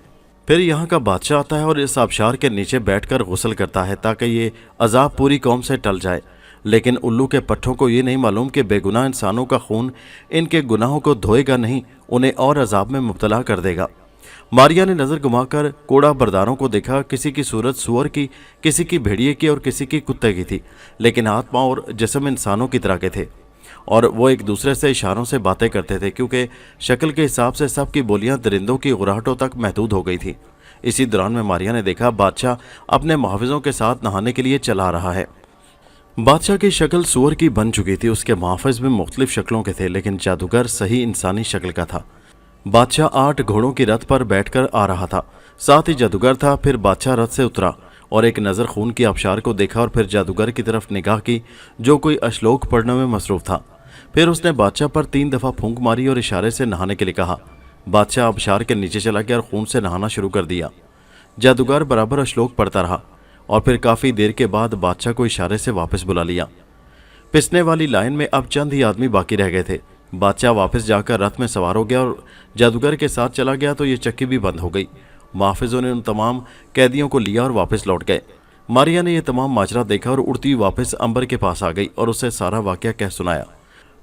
پھر یہاں کا بادشاہ آتا ہے اور اس آبشار کے نیچے بیٹھ کر غسل کرتا ہے تاکہ یہ عذاب پوری قوم سے ٹل جائے، لیکن الو کے پٹھوں کو یہ نہیں معلوم کہ بے گناہ انسانوں کا خون ان کے گناہوں کو دھوئے گا نہیں، انہیں اور عذاب میں مبتلا کر دے گا۔ ماریا نے نظر گھما کر کوڑا برداروں کو دیکھا، کسی کی صورت سور کی، کسی کی بھیڑیے کی اور کسی کی کتے کی تھی، لیکن ہاتھ پاؤں اور جسم انسانوں کی طرح کے تھے اور وہ ایک دوسرے سے اشاروں سے باتیں کرتے تھے کیونکہ شکل کے حساب سے سب کی بولیاں درندوں کی غراہٹوں تک محدود ہو گئی تھی۔ اسی دوران میں ماریا نے دیکھا بادشاہ اپنے محافظوں کے ساتھ نہانے کے لیے چلا رہا ہے۔ बादशाह की शक्ल सूअर की बन चुकी थी। उसके मुहाफ़िज़ भी मुख्तलिफ शक्लों के थे, लेकिन जादूगर सही इंसानी शक्ल का था। बादशाह 8 घोड़ों की रथ पर बैठकर आ रहा था, साथ ही जादूगर था। फिर बादशाह रथ से उतरा और एक नज़र खून की आबशार को देखा और फिर जादूगर की तरफ निगाह की, जो कोई अश्लोक पढ़ने में मसरूफ़ था। फिर उसने बादशाह पर 3 दफ़ा फूंक मारी और इशारे से नहाने के लिए कहा। बादशाह आबशार के नीचे चला गया और खून से नहाना शुरू कर दिया। जादूगर बराबर अश्लोक पढ़ता रहा और फिर काफ़ी देर के बाद बादशाह को इशारे से वापस बुला लिया। पिसने वाली लाइन में अब चंद ही आदमी बाकी रह गए थे। बादशाह वापस जाकर रथ में सवार हो गया और जादूगर के साथ चला गया तो ये चक्की भी बंद हो गई। मुहाफिजों ने उन तमाम कैदियों को लिया और वापस लौट गए। मारिया ने यह तमाम माजरा देखा और उड़ती हुई वापस अंबर के पास आ गई और उसे सारा वाकया कह सुनाया।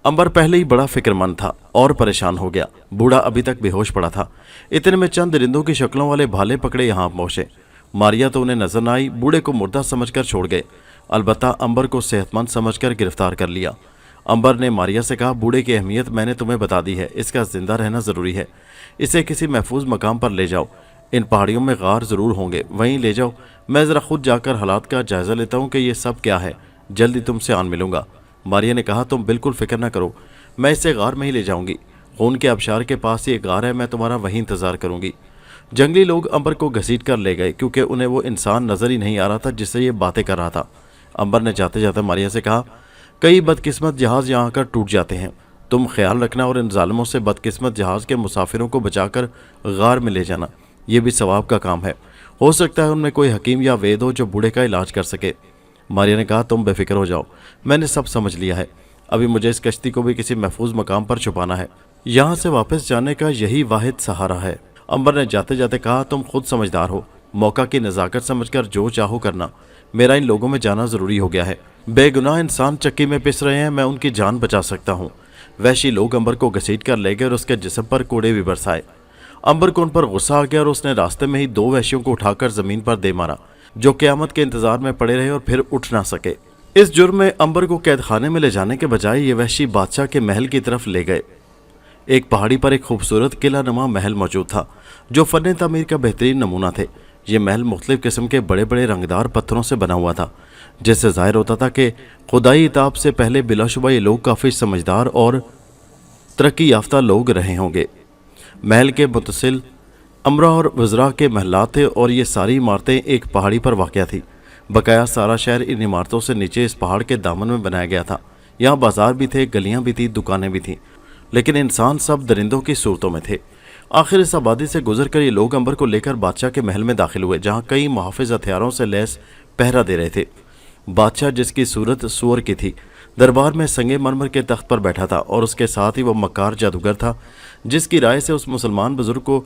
अंबर पहले ही बड़ा फिक्रमंद था और परेशान हो गया। बूढ़ा अभी तक बेहोश पड़ा था। इतने में चंद दरिंदों की शक्लों वाले भाले पकड़े यहाँ पहुंचे। मारिया तो उन्हें नजर न आई, बूढ़े को मुर्दा समझकर छोड़ गए। अलबत्ता अंबर को सेहतमंद समझकर गिरफ्तार कर लिया। अंबर ने मारिया से कहा, बूढ़े की अहमियत मैंने तुम्हें बता दी है, इसका जिंदा रहना ज़रूरी है। इसे किसी महफूज मकाम पर ले जाओ। इन पहाड़ियों में गार ज़रूर होंगे, वहीं ले जाओ। मैं ज़रा खुद जाकर हालात का जायज़ा लेता हूँ कि ये सब क्या है। जल्दी तुमसे आन मिलूंगा। मारिया ने कहा, तुम बिल्कुल फिक्र न करो, मैं इसे गार में ही ले जाऊंगी। खून के आबशार के पास ही एक गार है, मैं तुम्हारा वहीं इंतज़ार करूंगी। जंगली लोग अंबर को घसीट कर ले गए, क्योंकि उन्हें वो इंसान नज़र ही नहीं आ रहा था जिससे ये बातें कर रहा था। अंबर ने जाते जाते मारिया से कहा, कई बदकिस्मत जहाज़ यहाँ आकर टूट जाते हैं, तुम ख्याल रखना और इन जालिमों से बदकिस्मत जहाज़ के मुसाफिरों को बचाकर गार में ले जाना। ये भी सवाब का काम है। हो सकता है उनमें कोई हकीम या वेद हो जो बूढ़े का इलाज कर सके। मारिया ने कहा, तुम बेफिक्र हो जाओ, मैंने सब समझ लिया है। अभी मुझे इस कश्ती को भी किसी महफूज मकाम पर छुपाना है। यहाँ से वापस जाने का यही वाहिद सहारा है। अंबर ने जाते जाते कहा, तुम खुद समझदार हो, मौका की नज़ाकत समझकर जो चाहो करना। मेरा इन लोगों में जाना ज़रूरी हो गया है। बेगुनाह इंसान चक्की में पिस रहे हैं, मैं उनकी जान बचा सकता हूँ। वैशी लोग अंबर को घसीट कर ले गए और उसके जिस्म पर कूड़े भी बरसाए। अंबर को उन पर गुस्सा आ गया और उसने रास्ते में ही 2 वैश्यों को उठाकर ज़मीन पर दे मारा, जो क़यामत के इंतज़ार में पड़े रहे और फिर उठ ना सके। इस जुर्म में अंबर को कैद खाने में ले जाने के बजाय ये वैशी बादशाह के महल की तरफ ले गए। एक पहाड़ी पर एक खूबसूरत किला नुमा महल मौजूद था, जो फ़न तामीर का बेहतरीन नमूना थे। ये महल मुख्तलिफ किस्म के बड़े बड़े रंगदार पत्थरों से बना हुआ था, जिससे ज़ाहिर होता था कि खुदाई इताब से पहले बिलाशुबा ये लोग काफ़ी समझदार और तरक्की याफ्ता लोग रहे होंगे। महल के मुतसिल अमरा और वज़रा के महलात थे और ये सारी इमारतें एक पहाड़ी पर वाक़या थी। बकाया सारा शहर इन इमारतों से नीचे इस पहाड़ के दामन में बनाया गया था। यहाँ बाजार भी थे, गलियाँ भी थीं, दुकानें भी थीं, लेकिन इंसान सब दरिंदों की सूरतों में थे। आखिर इस आबादी से गुजर कर ये लोग अंबर को लेकर बादशाह के महल में दाखिल हुए, जहाँ कई मुहाफिज हथियारों से लैस पहरा दे रहे थे। बादशाह, जिसकी सूरत सूअर की थी, दरबार में संगे मरमर के तख्त पर बैठा था और उसके साथ ही वो मक्कार जादूगर था, जिसकी राय से उस मुसलमान बुजुर्ग को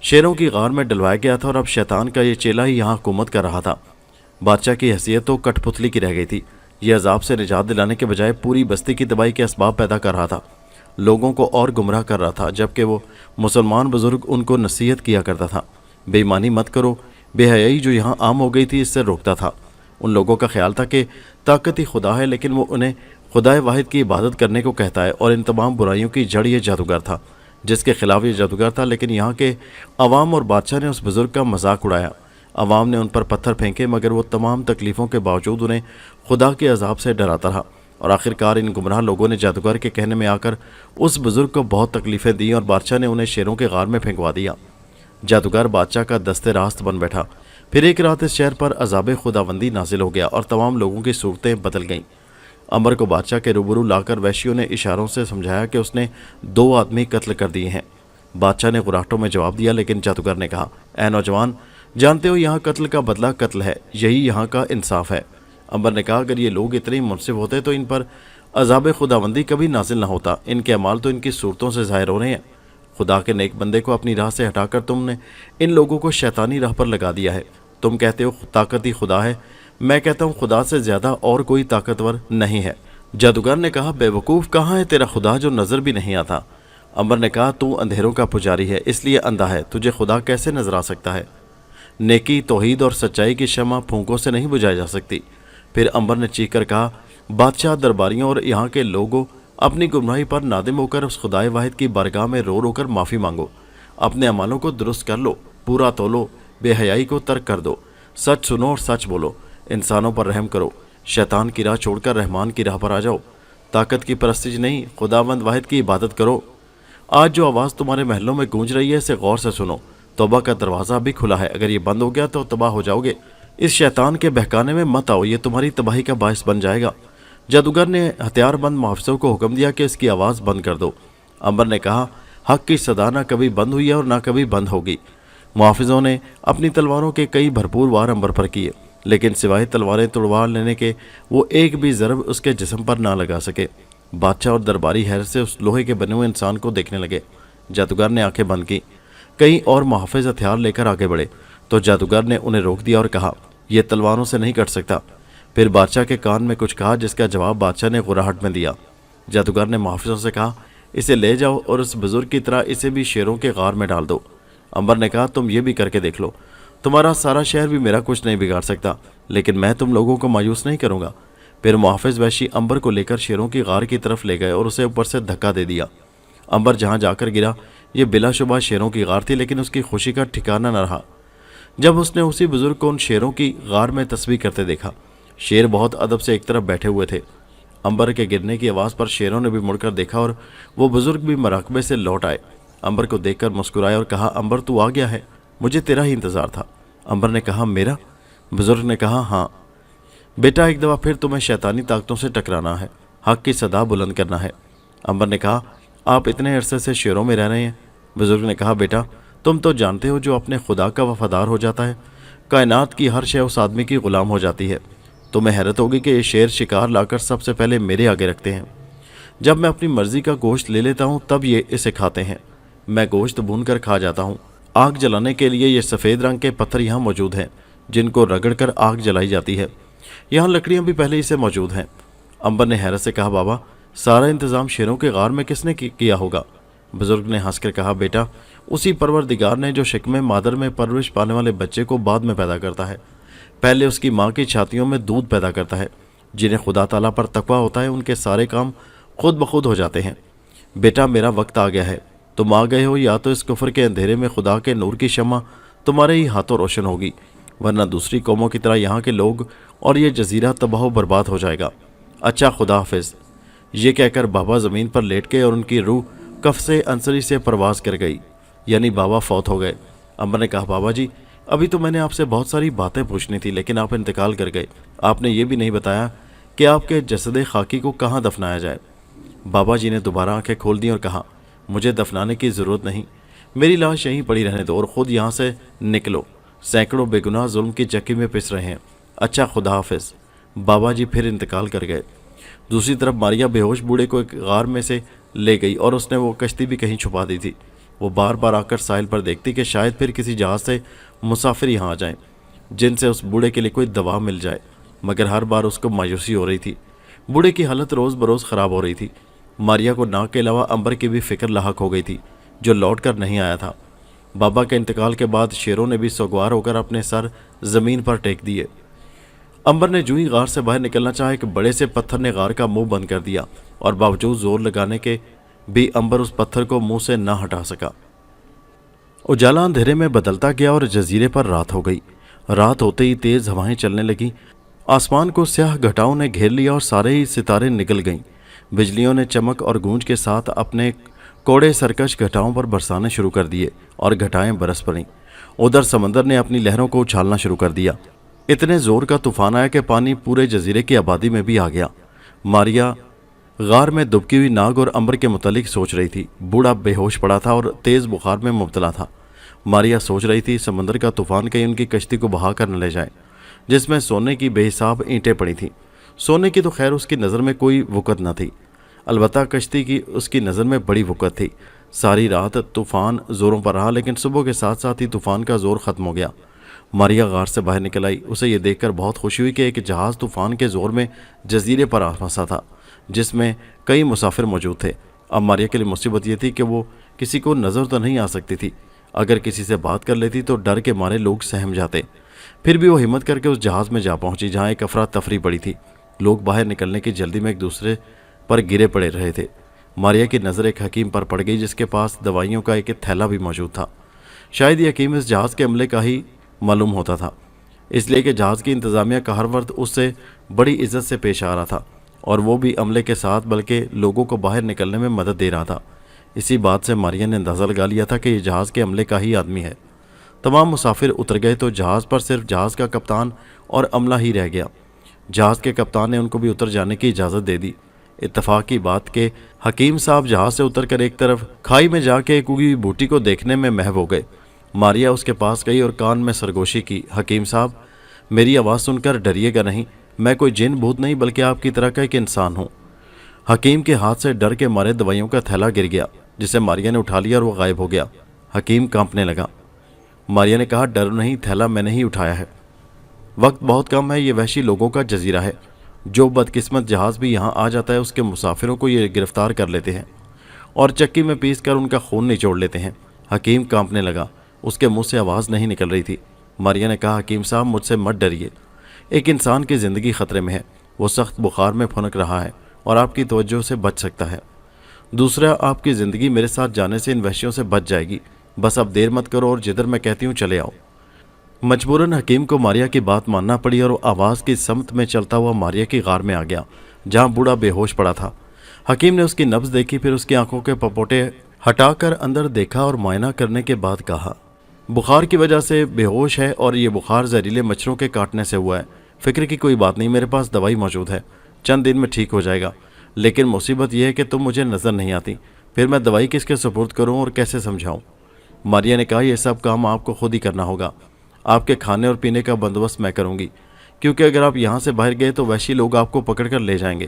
शेरों की गार में डलवाया गया था और अब शैतान का ये चेला ही यहाँ हुकूमत कर रहा था। बादशाह की हैसियत तो कठपुतली की रह गई थी। यह अजाब से निजात दिलाने के बजाय पूरी बस्ती की तबाही के असबाब पैदा कर रहा था, लोगों को और गुमराह कर रहा था, जबकि वो मुसलमान बुजुर्ग उनको नसीहत किया करता था। बेईमानी मत करो। बेहयाई जो यहाँ आम हो गई थी, इससे रोकता था। उन लोगों का ख्याल था कि ताकत ही खुदा है, लेकिन वो उन्हें खुदाए वाहिद की इबादत करने को कहता है और इन तमाम बुराइयों की जड़ ये जादूगर था, जिसके खिलाफ ये जादूगर था। लेकिन यहाँ के अवाम और बादशाह ने उस बुजुर्ग का मजाक उड़ाया। अवाम ने उन पर पत्थर फेंके, मगर वो तमाम तकलीफ़ों के बावजूद उन्हें खुदा के अजाब से डराता रहा और आखिरकार इन गुमराह लोगों ने जादूगर के कहने में आकर उस बुजुर्ग को बहुत तकलीफ़ें दी और बादशाह ने उन्हें शेरों के गार में फेंकवा दिया। जादूगर बादशाह का दस्ते रास्त बन बैठा। फिर एक रात इस शहर पर अजाब खुदाबंदी नाजिल हो गया और तमाम लोगों की सूरतें बदल गईं। अमर को बादशाह के रूबरू लाकर वैश्यों ने इशारों से समझाया कि उसने 2 आदमी कत्ल कर दिए हैं। बादशाह ने गुराहटों में जवाब दिया, लेकिन जादूगर ने कहा, ऐ नौजवान, जानते हो यहाँ कत्ल का बदला कत्ल है, यही यहाँ का इंसाफ है। अमर ने कहा, अगर ये लोग इतने मुनसिफ होते तो इन पर अजाब खुदाबंदी कभी नाजिल न होता। इनके अमाल तो इनकी सूरतों से ज़ाहिर हो रहे हैं। खुदा के नेक बंदे को अपनी राह से हटाकर तुमने इन लोगों को शैतानी राह पर लगा दिया है। तुम कहते हो ताकत ही खुदा है, मैं कहता हूँ खुदा से ज़्यादा और कोई ताकतवर नहीं है। जादूगर ने कहा, बेवकूफ़, कहाँ है तेरा खुदा जो नज़र भी नहीं आता। अमर ने कहा, तू अंधेरों का पुजारी है, इसलिए अंधा है, तुझे खुदा कैसे नजर आ सकता है। नेकी, तौहीद और सच्चाई की शमा फूंकों से नहीं बुझाई जा सकती। फिर अमर ने चीख कर कहा, बादशाह, दरबारियों और यहाँ के लोगों, अपनी गुमराही पर नादिम होकर उस खुदाए वाहिद की बारगाह में रो रो कर माफ़ी मांगो। अपने अमालों को दुरुस्त कर लो, पूरा तोलो, बेहयाई को तर्क कर दो, सच सुनो और सच बोलो, इंसानों पर रहम करो, शैतान की राह छोड़कर रहमान की राह पर आ जाओ। ताकत की परस्तिश नहीं, खुदावंद वाहिद की इबादत करो। आज जो आवाज़ तुम्हारे महलों में गूंज रही है इसे गौर से सुनो। तौबा का दरवाज़ा भी खुला है, अगर ये बंद हो गया तो तबाह हो जाओगे। इस शैतान के बहकाने में मत आओ, ये तुम्हारी तबाही का बायस बन जाएगा। जादूगर ने हथियारबंद मुहाफिजों को हुक्म दिया कि इसकी आवाज़ बंद कर दो। अंबर ने कहा, हक की सदा ना कभी बंद हुई है और ना कभी बंद होगी। मुहाफिजों ने अपनी तलवारों के कई भरपूर वार अंबर पर किए, लेकिन सिवाय तलवारें तुड़वा लेने के वो एक भी ज़रब उसके जिस्म पर ना लगा सके। बादशाह और दरबारी हैरत से उस लोहे के बने हुए इंसान को देखने लगे। जादूगर ने आंखें बंद की। कई और मुहाफिज हथियार लेकर आगे बढ़े तो जादूगर ने उन्हें रोक दिया और कहा, यह तलवारों से नहीं कट सकता। फिर बादशाह के कान में कुछ कहा, जिसका जवाब बादशाह ने गुर्राहट में दिया। जादूगर ने मुहाफिजों से कहा, इसे ले जाओ और उस बुजुर्ग की तरह इसे भी शेरों के गार में डाल दो। अंबर ने कहा, तुम ये भी करके देख लो। तुम्हारा सारा शहर भी मेरा कुछ नहीं बिगाड़ सकता, लेकिन मैं तुम लोगों को मायूस नहीं करूंगा। फिर मुहाफिज वैशी अंबर को लेकर शेरों की गार की तरफ ले गए और उसे ऊपर से धक्का दे दिया। अंबर जहां जाकर गिरा ये बिलाशुबा शेरों की गार थी, लेकिन उसकी खुशी का ठिकाना न रहा जब उसने उसी बुजुर्ग को उन शेरों की गार में तस्बीह करते देखा। शेर बहुत अदब से एक तरफ बैठे हुए थे। अंबर के गिरने की आवाज़ पर शेरों ने भी मुड़कर देखा और वो बुजुर्ग भी मराकबे से लौट आए। अंबर को देखकर मुस्कुराए और कहा, अंबर तू आ गया है, मुझे तेरा ही इंतज़ार था। अंबर ने कहा, मेरा? बुजुर्ग ने कहा, हाँ बेटा, एक दफ़ा फिर तुम्हें शैतानी ताकतों से टकराना है, हक की सदा बुलंद करना है। अंबर ने कहा, आप इतने अरसे से शेरों में रह रहे हैं। बुजुर्ग ने कहा, बेटा तुम तो जानते हो जो अपने खुदा का वफादार हो जाता है, कायनात की हर शय उस आदमी की ग़ुलाम हो जाती है। तुम्हें हैरत होगी कि ये शेर शिकार लाकर सबसे पहले मेरे आगे रखते हैं। जब मैं अपनी मर्ज़ी का गोश्त ले लेता हूँ तब ये इसे खाते हैं। मैं गोश्त भून कर खा जाता हूँ। आग जलाने के लिए ये सफ़ेद रंग के पत्थर यहाँ मौजूद हैं, जिनको रगड़कर आग जलाई जाती है। यहाँ लकड़ियाँ भी पहले ही से मौजूद हैं। अंबर ने हैरत से कहा, बाबा सारा इंतज़ाम शेरों के गार में किसने किया होगा? बुजुर्ग ने हंसकर कहा, बेटा उसी परवरदिगार ने जो शिकमे मादर में परवरिश पाने वाले बच्चे को बाद में पैदा करता है। पहले उसकी माँ की छातियों में दूध पैदा करता है। जिन्हें खुदा ताला पर तकवा होता है उनके सारे काम खुद ब खुद हो जाते हैं। बेटा मेरा वक्त आ गया है, तुम आ गए हो। या तो इस कुफर के अंधेरे में खुदा के नूर की शम्मा तुम्हारे ही हाथों रोशन होगी, वरना दूसरी कौमों की तरह यहाँ के लोग और ये जजीरा तबाह बर्बाद हो जाएगा। अच्छा खुदा हाफिज़। ये कहकर बाबा ज़मीन पर लेट गए और उनकी रूह कफ से अंसरी से परवाज़ कर गई, यानी बाबा फौत हो गए। अंबर ने कहा, बाबा जी अभी तो मैंने आपसे बहुत सारी बातें पूछनी थी, लेकिन आप इंतकाल कर गए। आपने ये भी नहीं बताया कि आपके जसद खाकी को कहाँ दफनाया जाए। बाबा जी ने दोबारा आंखें खोल दी और कहा, मुझे दफनाने की ज़रूरत नहीं, मेरी लाश यहीं पड़ी रहने दो और ख़ुद यहाँ से निकलो। सैकड़ों बेगुनाह जुल्म की चक्की में पिस रहे हैं। अच्छा खुदा हाफिज़। बाबा जी फिर इंतकाल कर गए। दूसरी तरफ मारिया बेहोश बूढ़े को एक गार में से ले गई और उसने वो कश्ती भी कहीं छुपा दी थी। वो बार बार आकर साहिल पर देखती कि शायद फिर किसी जहाज़ से मुसाफिर यहाँ आ जाएं, जिनसे उस बूढ़े के लिए कोई दवा मिल जाए, मगर हर बार उसको मायूसी हो रही थी। बूढ़े की हालत रोज़ बरोज़ ख़राब हो रही थी। मारिया को नाक के अलावा अंबर की भी फिक्र लाहक हो गई थी, जो लौट कर नहीं आया था। बाबा के इंतकाल के बाद शेरों ने भी सोगवार होकर अपने सर ज़मीन पर टेक दिए। अंबर ने जूं ही गार से बाहर निकलना चाहा, एक बड़े से पत्थर ने गार का मुंह बंद कर दिया और बावजूद जोर लगाने के भी अंबर उस पत्थर को मुंह से ना हटा सका। उजाला अंधेरे में बदलता गया और जजीरे पर रात हो गई। रात होते ही तेज़ हवाएं चलने लगीं। आसमान को स्याह घटाओं ने घेर लिया और सारे ही सितारे निकल गईं। बिजलियों ने चमक और गूंज के साथ अपने कोड़े सरकश घटाओं पर बरसाने शुरू कर दिए और घटाएं बरस पड़ीं। उधर समंदर ने अपनी लहरों को उछालना शुरू कर दिया। इतने ज़ोर का तूफान आया कि पानी पूरे जजीरे की आबादी में भी आ गया। मारिया गार में दुबकी हुई नाग और अंबर के मुतालिक सोच रही थी। बूढ़ा बेहोश पड़ा था और तेज़ बुखार में मुब्तला था। मारिया सोच रही थी समंदर का तूफान कहीं उनकी कश्ती को बहा कर न ले जाए, जिसमें सोने की बेहिसाब ईंटें पड़ी थीं। सोने की तो खैर उसकी नज़र में कोई वक़्त न थी, अलबत्ता कश्ती की उसकी नज़र में बड़ी वक़्त थी। सारी रात तूफ़ान ज़ोरों पर रहा, लेकिन सुबह के साथ साथ ही तूफ़ान का ज़ोर ख़त्म हो गया। मारिया गार से बाहर निकल आई। उसे ये देखकर बहुत खुशी हुई कि एक जहाज़ तूफ़ान के ज़ोर में जजीरे पर आ फंसा था, जिसमें कई मुसाफिर मौजूद थे। अब मारिया के लिए मुसीबत ये थी कि वो किसी को नज़र तो नहीं आ सकती थी। अगर किसी से बात कर लेती तो डर के मारे लोग सहम जाते। फिर भी वो हिम्मत करके उस जहाज़ में जा पहुंची जहां एक अफरा तफरी पड़ी थी। लोग बाहर निकलने की जल्दी में एक दूसरे पर गिरे पड़े रहे थे। मारिया की नज़र एक हकीम पर पड़ गई, जिसके पास दवाइयों का एक थैला भी मौजूद था। शायद ये हकीम इस जहाज़ के अमले का ही मालूम होता था। اس لیے کہ جہاز کی انتظامیہ کا ہر فرد اس سے بڑی عزت سے پیش آ رہا تھا اور وہ بھی عملے کے ساتھ بلکہ لوگوں کو باہر نکلنے میں مدد دے رہا تھا۔ اسی بات سے ماریا نے اندازہ لگا لیا تھا کہ یہ جہاز کے عملے کا ہی آدمی ہے۔ تمام مسافر اتر گئے تو جہاز پر صرف جہاز کا کپتان اور عملہ ہی رہ گیا۔ جہاز کے کپتان نے ان کو بھی اتر جانے کی اجازت دے دی۔ اتفاق کی بات کہ حکیم صاحب جہاز سے اتر کر ایک طرف کھائی میں جا کے ایک اگی ہوئی بوٹی کو دیکھنے میں محو ہو گئے۔ ماریا اس کے پاس گئی اور کان میں سرگوشی کی، حکیم صاحب میری آواز سن کر ڈریے گا نہیں، میں کوئی جن بھوت نہیں بلکہ آپ کی طرح کا ایک انسان ہوں۔ حکیم کے ہاتھ سے ڈر کے مارے دوائیوں کا تھیلا گر گیا جسے ماریا نے اٹھا لیا اور وہ غائب ہو گیا۔ حکیم کانپنے لگا۔ ماریا نے کہا ڈر نہیں، تھیلا میں نے ہی اٹھایا ہے۔ وقت بہت کم ہے، یہ وحشی لوگوں کا جزیرہ ہے۔ جو بدقسمت جہاز بھی یہاں آ جاتا ہے اس کے مسافروں کو یہ گرفتار کر لیتے ہیں اور چکی میں پیس کر ان کا خون نچوڑ لیتے ہیں۔ حکیم کانپنے لگا، اس کے منہ سے آواز نہیں نکل رہی تھی۔ ماریا نے کہا حکیم صاحب مجھ سے مت ڈریے، ایک انسان کی زندگی خطرے میں ہے، وہ سخت بخار میں پھنک رہا ہے اور آپ کی توجہ سے بچ سکتا ہے۔ دوسرا آپ کی زندگی میرے ساتھ جانے سے ان وحشیوں سے بچ جائے گی، بس اب دیر مت کرو اور جدھر میں کہتی ہوں چلے آؤ۔ مجبوراً حکیم کو ماریا کی بات ماننا پڑی اور وہ آواز کی سمت میں چلتا ہوا ماریا کی غار میں آ گیا جہاں بوڑھا بے ہوش پڑا تھا۔ حکیم نے اس کی نبض دیکھی، پھر اس کی آنکھوں کے پپوٹے ہٹا کر اندر دیکھا اور معائنہ کرنے کے بعد کہا بخار کی وجہ سے بے ہوش ہے اور یہ بخار زہریلے مچھروں کے کاٹنے سے ہوا ہے۔ فکر کی کوئی بات نہیں، میرے پاس دوائی موجود ہے، چند دن میں ٹھیک ہو جائے گا، لیکن مصیبت یہ ہے کہ تم مجھے نظر نہیں آتی، پھر میں دوائی کس کے سپرد کروں اور کیسے سمجھاؤں؟ ماریا نے کہا یہ سب کام آپ کو خود ہی کرنا ہوگا، آپ کے کھانے اور پینے کا بندوبست میں کروں گی، کیونکہ اگر آپ یہاں سے باہر گئے تو وحشی لوگ آپ کو پکڑ کر لے جائیں گے۔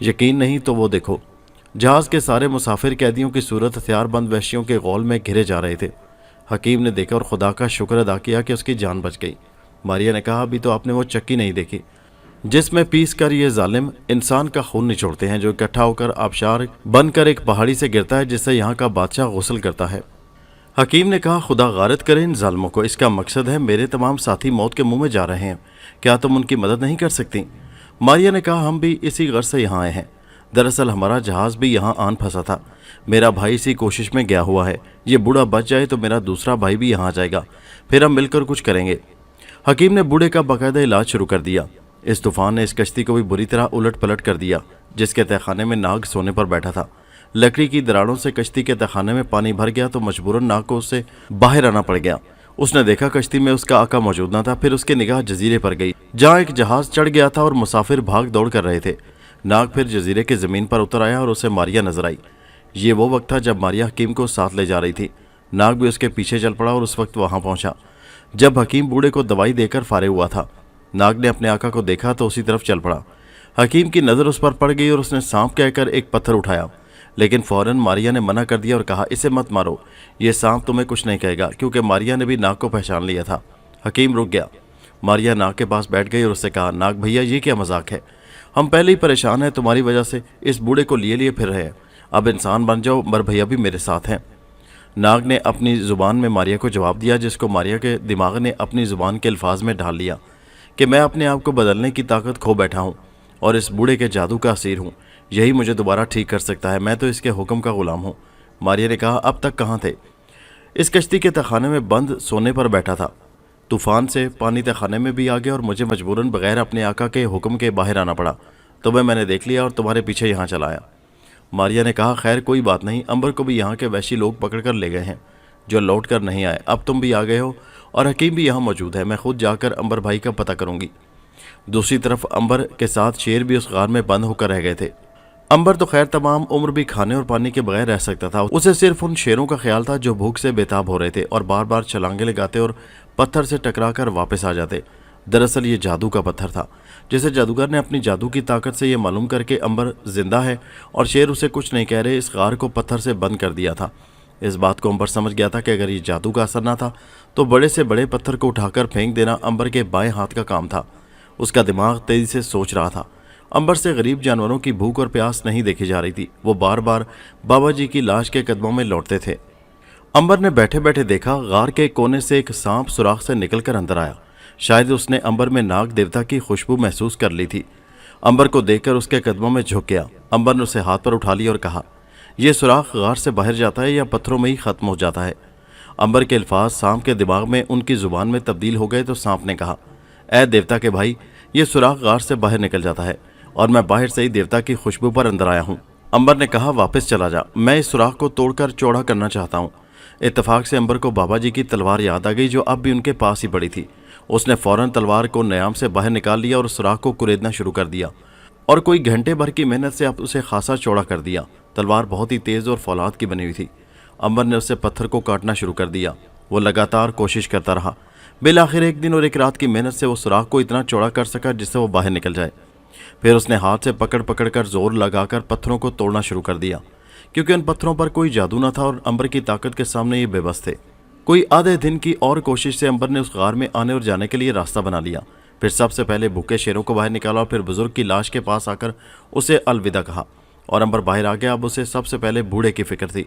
یقین نہیں تو وہ دیکھو۔ جہاز کے سارے مسافر قیدیوں کی صورت ہتھیار بند وحشیوں کے غول میں گھرے جا رہے تھے۔ حکیم نے دیکھا اور خدا کا شکر ادا کیا کہ اس کی جان بچ گئی۔ ماریا نے کہا ابھی تو آپ نے وہ چکی نہیں دیکھی جس میں پیس کر یہ ظالم انسان کا خون نچوڑتے ہیں، جو اکٹھا ہو کر آبشار بن کر ایک پہاڑی سے گرتا ہے جس سے یہاں کا بادشاہ غسل کرتا ہے۔ حکیم نے کہا خدا غارت کرے ان ظالموں کو، اس کا مقصد ہے میرے تمام ساتھی موت کے منہ میں جا رہے ہیں، کیا تم ان کی مدد نہیں کر سکتی؟ ماریا نے کہا ہم بھی اسی غرض سے یہاں آئے ہیں، دراصل ہمارا جہاز بھی یہاں آن پھنسا تھا، میرا بھائی اسی کوشش میں گیا ہوا ہے، یہ بوڑھا بچ جائے تو میرا دوسرا بھائی بھی یہاں آ جائے گا، پھر ہم مل کر کچھ کریں گے۔ حکیم نے بوڑھے کا باقاعدہ علاج شروع کر دیا۔ اس طوفان نے اس کشتی کو بھی بری طرح الٹ پلٹ کر دیا جس کے تہخانے میں ناگ سونے پر بیٹھا تھا۔ لکڑی کی دراڑوں سے کشتی کے تہخانے میں پانی بھر گیا تو مجبوراً ناگ کو اس سے باہر آنا پڑ گیا۔ اس نے دیکھا کشتی میں اس کا آقا موجود نہ تھا، پھر اس کی نگاہ جزیرے پر گئی جہاں ایک جہاز چڑھ گیا تھا اور مسافر بھاگ دوڑ کر رہے تھے۔ ناگ پھر جزیرے کے زمین پر اتر آیا اور اسے ماریا نظر آئی۔ یہ وہ وقت تھا جب ماریا حکیم کو ساتھ لے جا رہی تھی۔ ناگ بھی اس کے پیچھے چل پڑا اور اس وقت وہاں پہنچا جب حکیم بوڑھے کو دوائی دے کر فارغ ہوا تھا۔ ناگ نے اپنے آقا کو دیکھا تو اسی طرف چل پڑا۔ حکیم کی نظر اس پر پڑ گئی اور اس نے سانپ کہہ کر ایک پتھر اٹھایا، لیکن فوراً ماریا نے منع کر دیا اور کہا اسے مت مارو، یہ سانپ تمہیں کچھ نہیں کہے گا، کیونکہ ماریا نے بھی ناگ کو پہچان لیا تھا۔ حکیم رک گیا۔ ماریا ناگ کے پاس بیٹھ گئی اور اس سے کہا ناگ بھیا یہ کیا مذاق ہے؟ ہم پہلے ہی پریشان ہیں، تمہاری وجہ سے اس بوڑھے کو لیے پھر رہے ہیں، اب انسان بن جاؤ، مر بھیا بھی میرے ساتھ ہیں۔ ناگ نے اپنی زبان میں ماریا کو جواب دیا جس کو ماریا کے دماغ نے اپنی زبان کے الفاظ میں ڈھال لیا کہ میں اپنے آپ کو بدلنے کی طاقت کھو بیٹھا ہوں اور اس بوڑھے کے جادو کا اسیر ہوں، یہی مجھے دوبارہ ٹھیک کر سکتا ہے، میں تو اس کے حکم کا غلام ہوں۔ ماریا نے کہا اب تک کہاں تھے؟ اس کشتی کے تہخانے میں بند سونے پر بیٹھا تھا، طوفان سے پانی تہخانے میں بھی آ گیا اور مجھے مجبوراً بغیر اپنے آقا کے حکم کے باہر آنا پڑا، تمہیں میں نے دیکھ لیا اور تمہارے پیچھے یہاں چلا آیا۔ ماریا نے کہا خیر کوئی بات نہیں، امبر کو بھی یہاں کے وحشی لوگ پکڑ کر لے گئے ہیں جو لوٹ کر نہیں آئے، اب تم بھی آ گئے ہو اور حکیم بھی یہاں موجود ہے، میں خود جا کر امبر بھائی کا پتہ کروں گی۔ دوسری طرف امبر کے ساتھ شیر بھی اس غار میں بند ہو کر رہ گئے تھے۔ امبر تو خیر تمام عمر بھی کھانے اور پانی کے بغیر رہ سکتا تھا، اسے صرف ان شیروں کا خیال تھا جو بھوک سے بےتاب ہو رہے تھے اور بار بار چھلانگیں لگاتے اور پتھر سے ٹکرا کر واپس آ جاتے۔ دراصل یہ جادو کا پتھر تھا جسے جادوگر نے اپنی جادو کی طاقت سے یہ معلوم کر کے امبر زندہ ہے اور شیر اسے کچھ نہیں کہہ رہے، اس غار کو پتھر سے بند کر دیا تھا۔ اس بات کو امبر سمجھ گیا تھا کہ اگر یہ جادو کا اثر نہ تھا تو بڑے سے بڑے پتھر کو اٹھا کر پھینک دینا امبر کے بائیں ہاتھ کا کام تھا۔ اس کا دماغ تیزی سے سوچ رہا تھا۔ امبر سے غریب جانوروں کی بھوک اور پیاس نہیں دیکھی جا رہی تھی، وہ بار بار بابا جی کی لاش کے قدموں میں لوٹتے تھے۔ امبر نے بیٹھے بیٹھے دیکھا غار کے کونے سے ایک سانپ سوراخ سے نکل کر اندر آیا، شاید اس نے امبر میں ناگ دیوتا کی خوشبو محسوس کر لی تھی۔ امبر کو دیکھ کر اس کے قدموں میں جھک گیا۔ امبر نے اسے ہاتھ پر اٹھا لیا اور کہا یہ سوراخ غار سے باہر جاتا ہے یا پتھروں میں ہی ختم ہو جاتا ہے؟ امبر کے الفاظ سانپ کے دماغ میں ان کی زبان میں تبدیل ہو گئے تو سانپ نے کہا اے دیوتا کے بھائی، یہ سوراخ غار سے باہر نکل جاتا ہے اور میں باہر سے ہی دیوتا کی خوشبو پر اندر آیا ہوں۔ امبر نے کہا واپس چلا جا، میں اس سوراخ کو توڑ کر چوڑا کرنا چاہتا ہوں۔ اتفاق سے امبر کو بابا جی کی تلوار یاد آ گئی جو اب بھی ان کے پاس ہی پڑی تھی۔ اس نے فوراً تلوار کو نیام سے باہر نکال لیا اور سوراخ کو کریدنا شروع کر دیا اور کوئی گھنٹے بھر کی محنت سے اب اسے خاصا چوڑا کر دیا۔ تلوار بہت ہی تیز اور فولاد کی بنی ہوئی تھی۔ امبر نے اس سے پتھر کو کاٹنا شروع کر دیا۔ وہ لگاتار کوشش کرتا رہا۔ بالآخر ایک دن اور ایک رات کی محنت سے وہ سوراخ کو اتنا چوڑا کر سکا جس سے وہ باہر نکل جائے۔ پھر اس نے ہاتھ سے پکڑ پکڑ کر زور لگا کر پتھروں کو توڑنا شروع کر دیا، کیونکہ ان پتھروں پر کوئی جادو نہ تھا اور امبر کی طاقت کے سامنے یہ بے بس تھے۔ کوئی آدھے دن کی اور کوشش سے امبر نے اس غار میں آنے اور جانے کے لیے راستہ بنا لیا۔ پھر سب سے پہلے بھوکے شیروں کو باہر نکالا اور پھر بزرگ کی لاش کے پاس آ کر اسے الوداع کہا اور امبر باہر آ گیا۔ اب اسے سب سے پہلے بوڑھے کی فکر تھی۔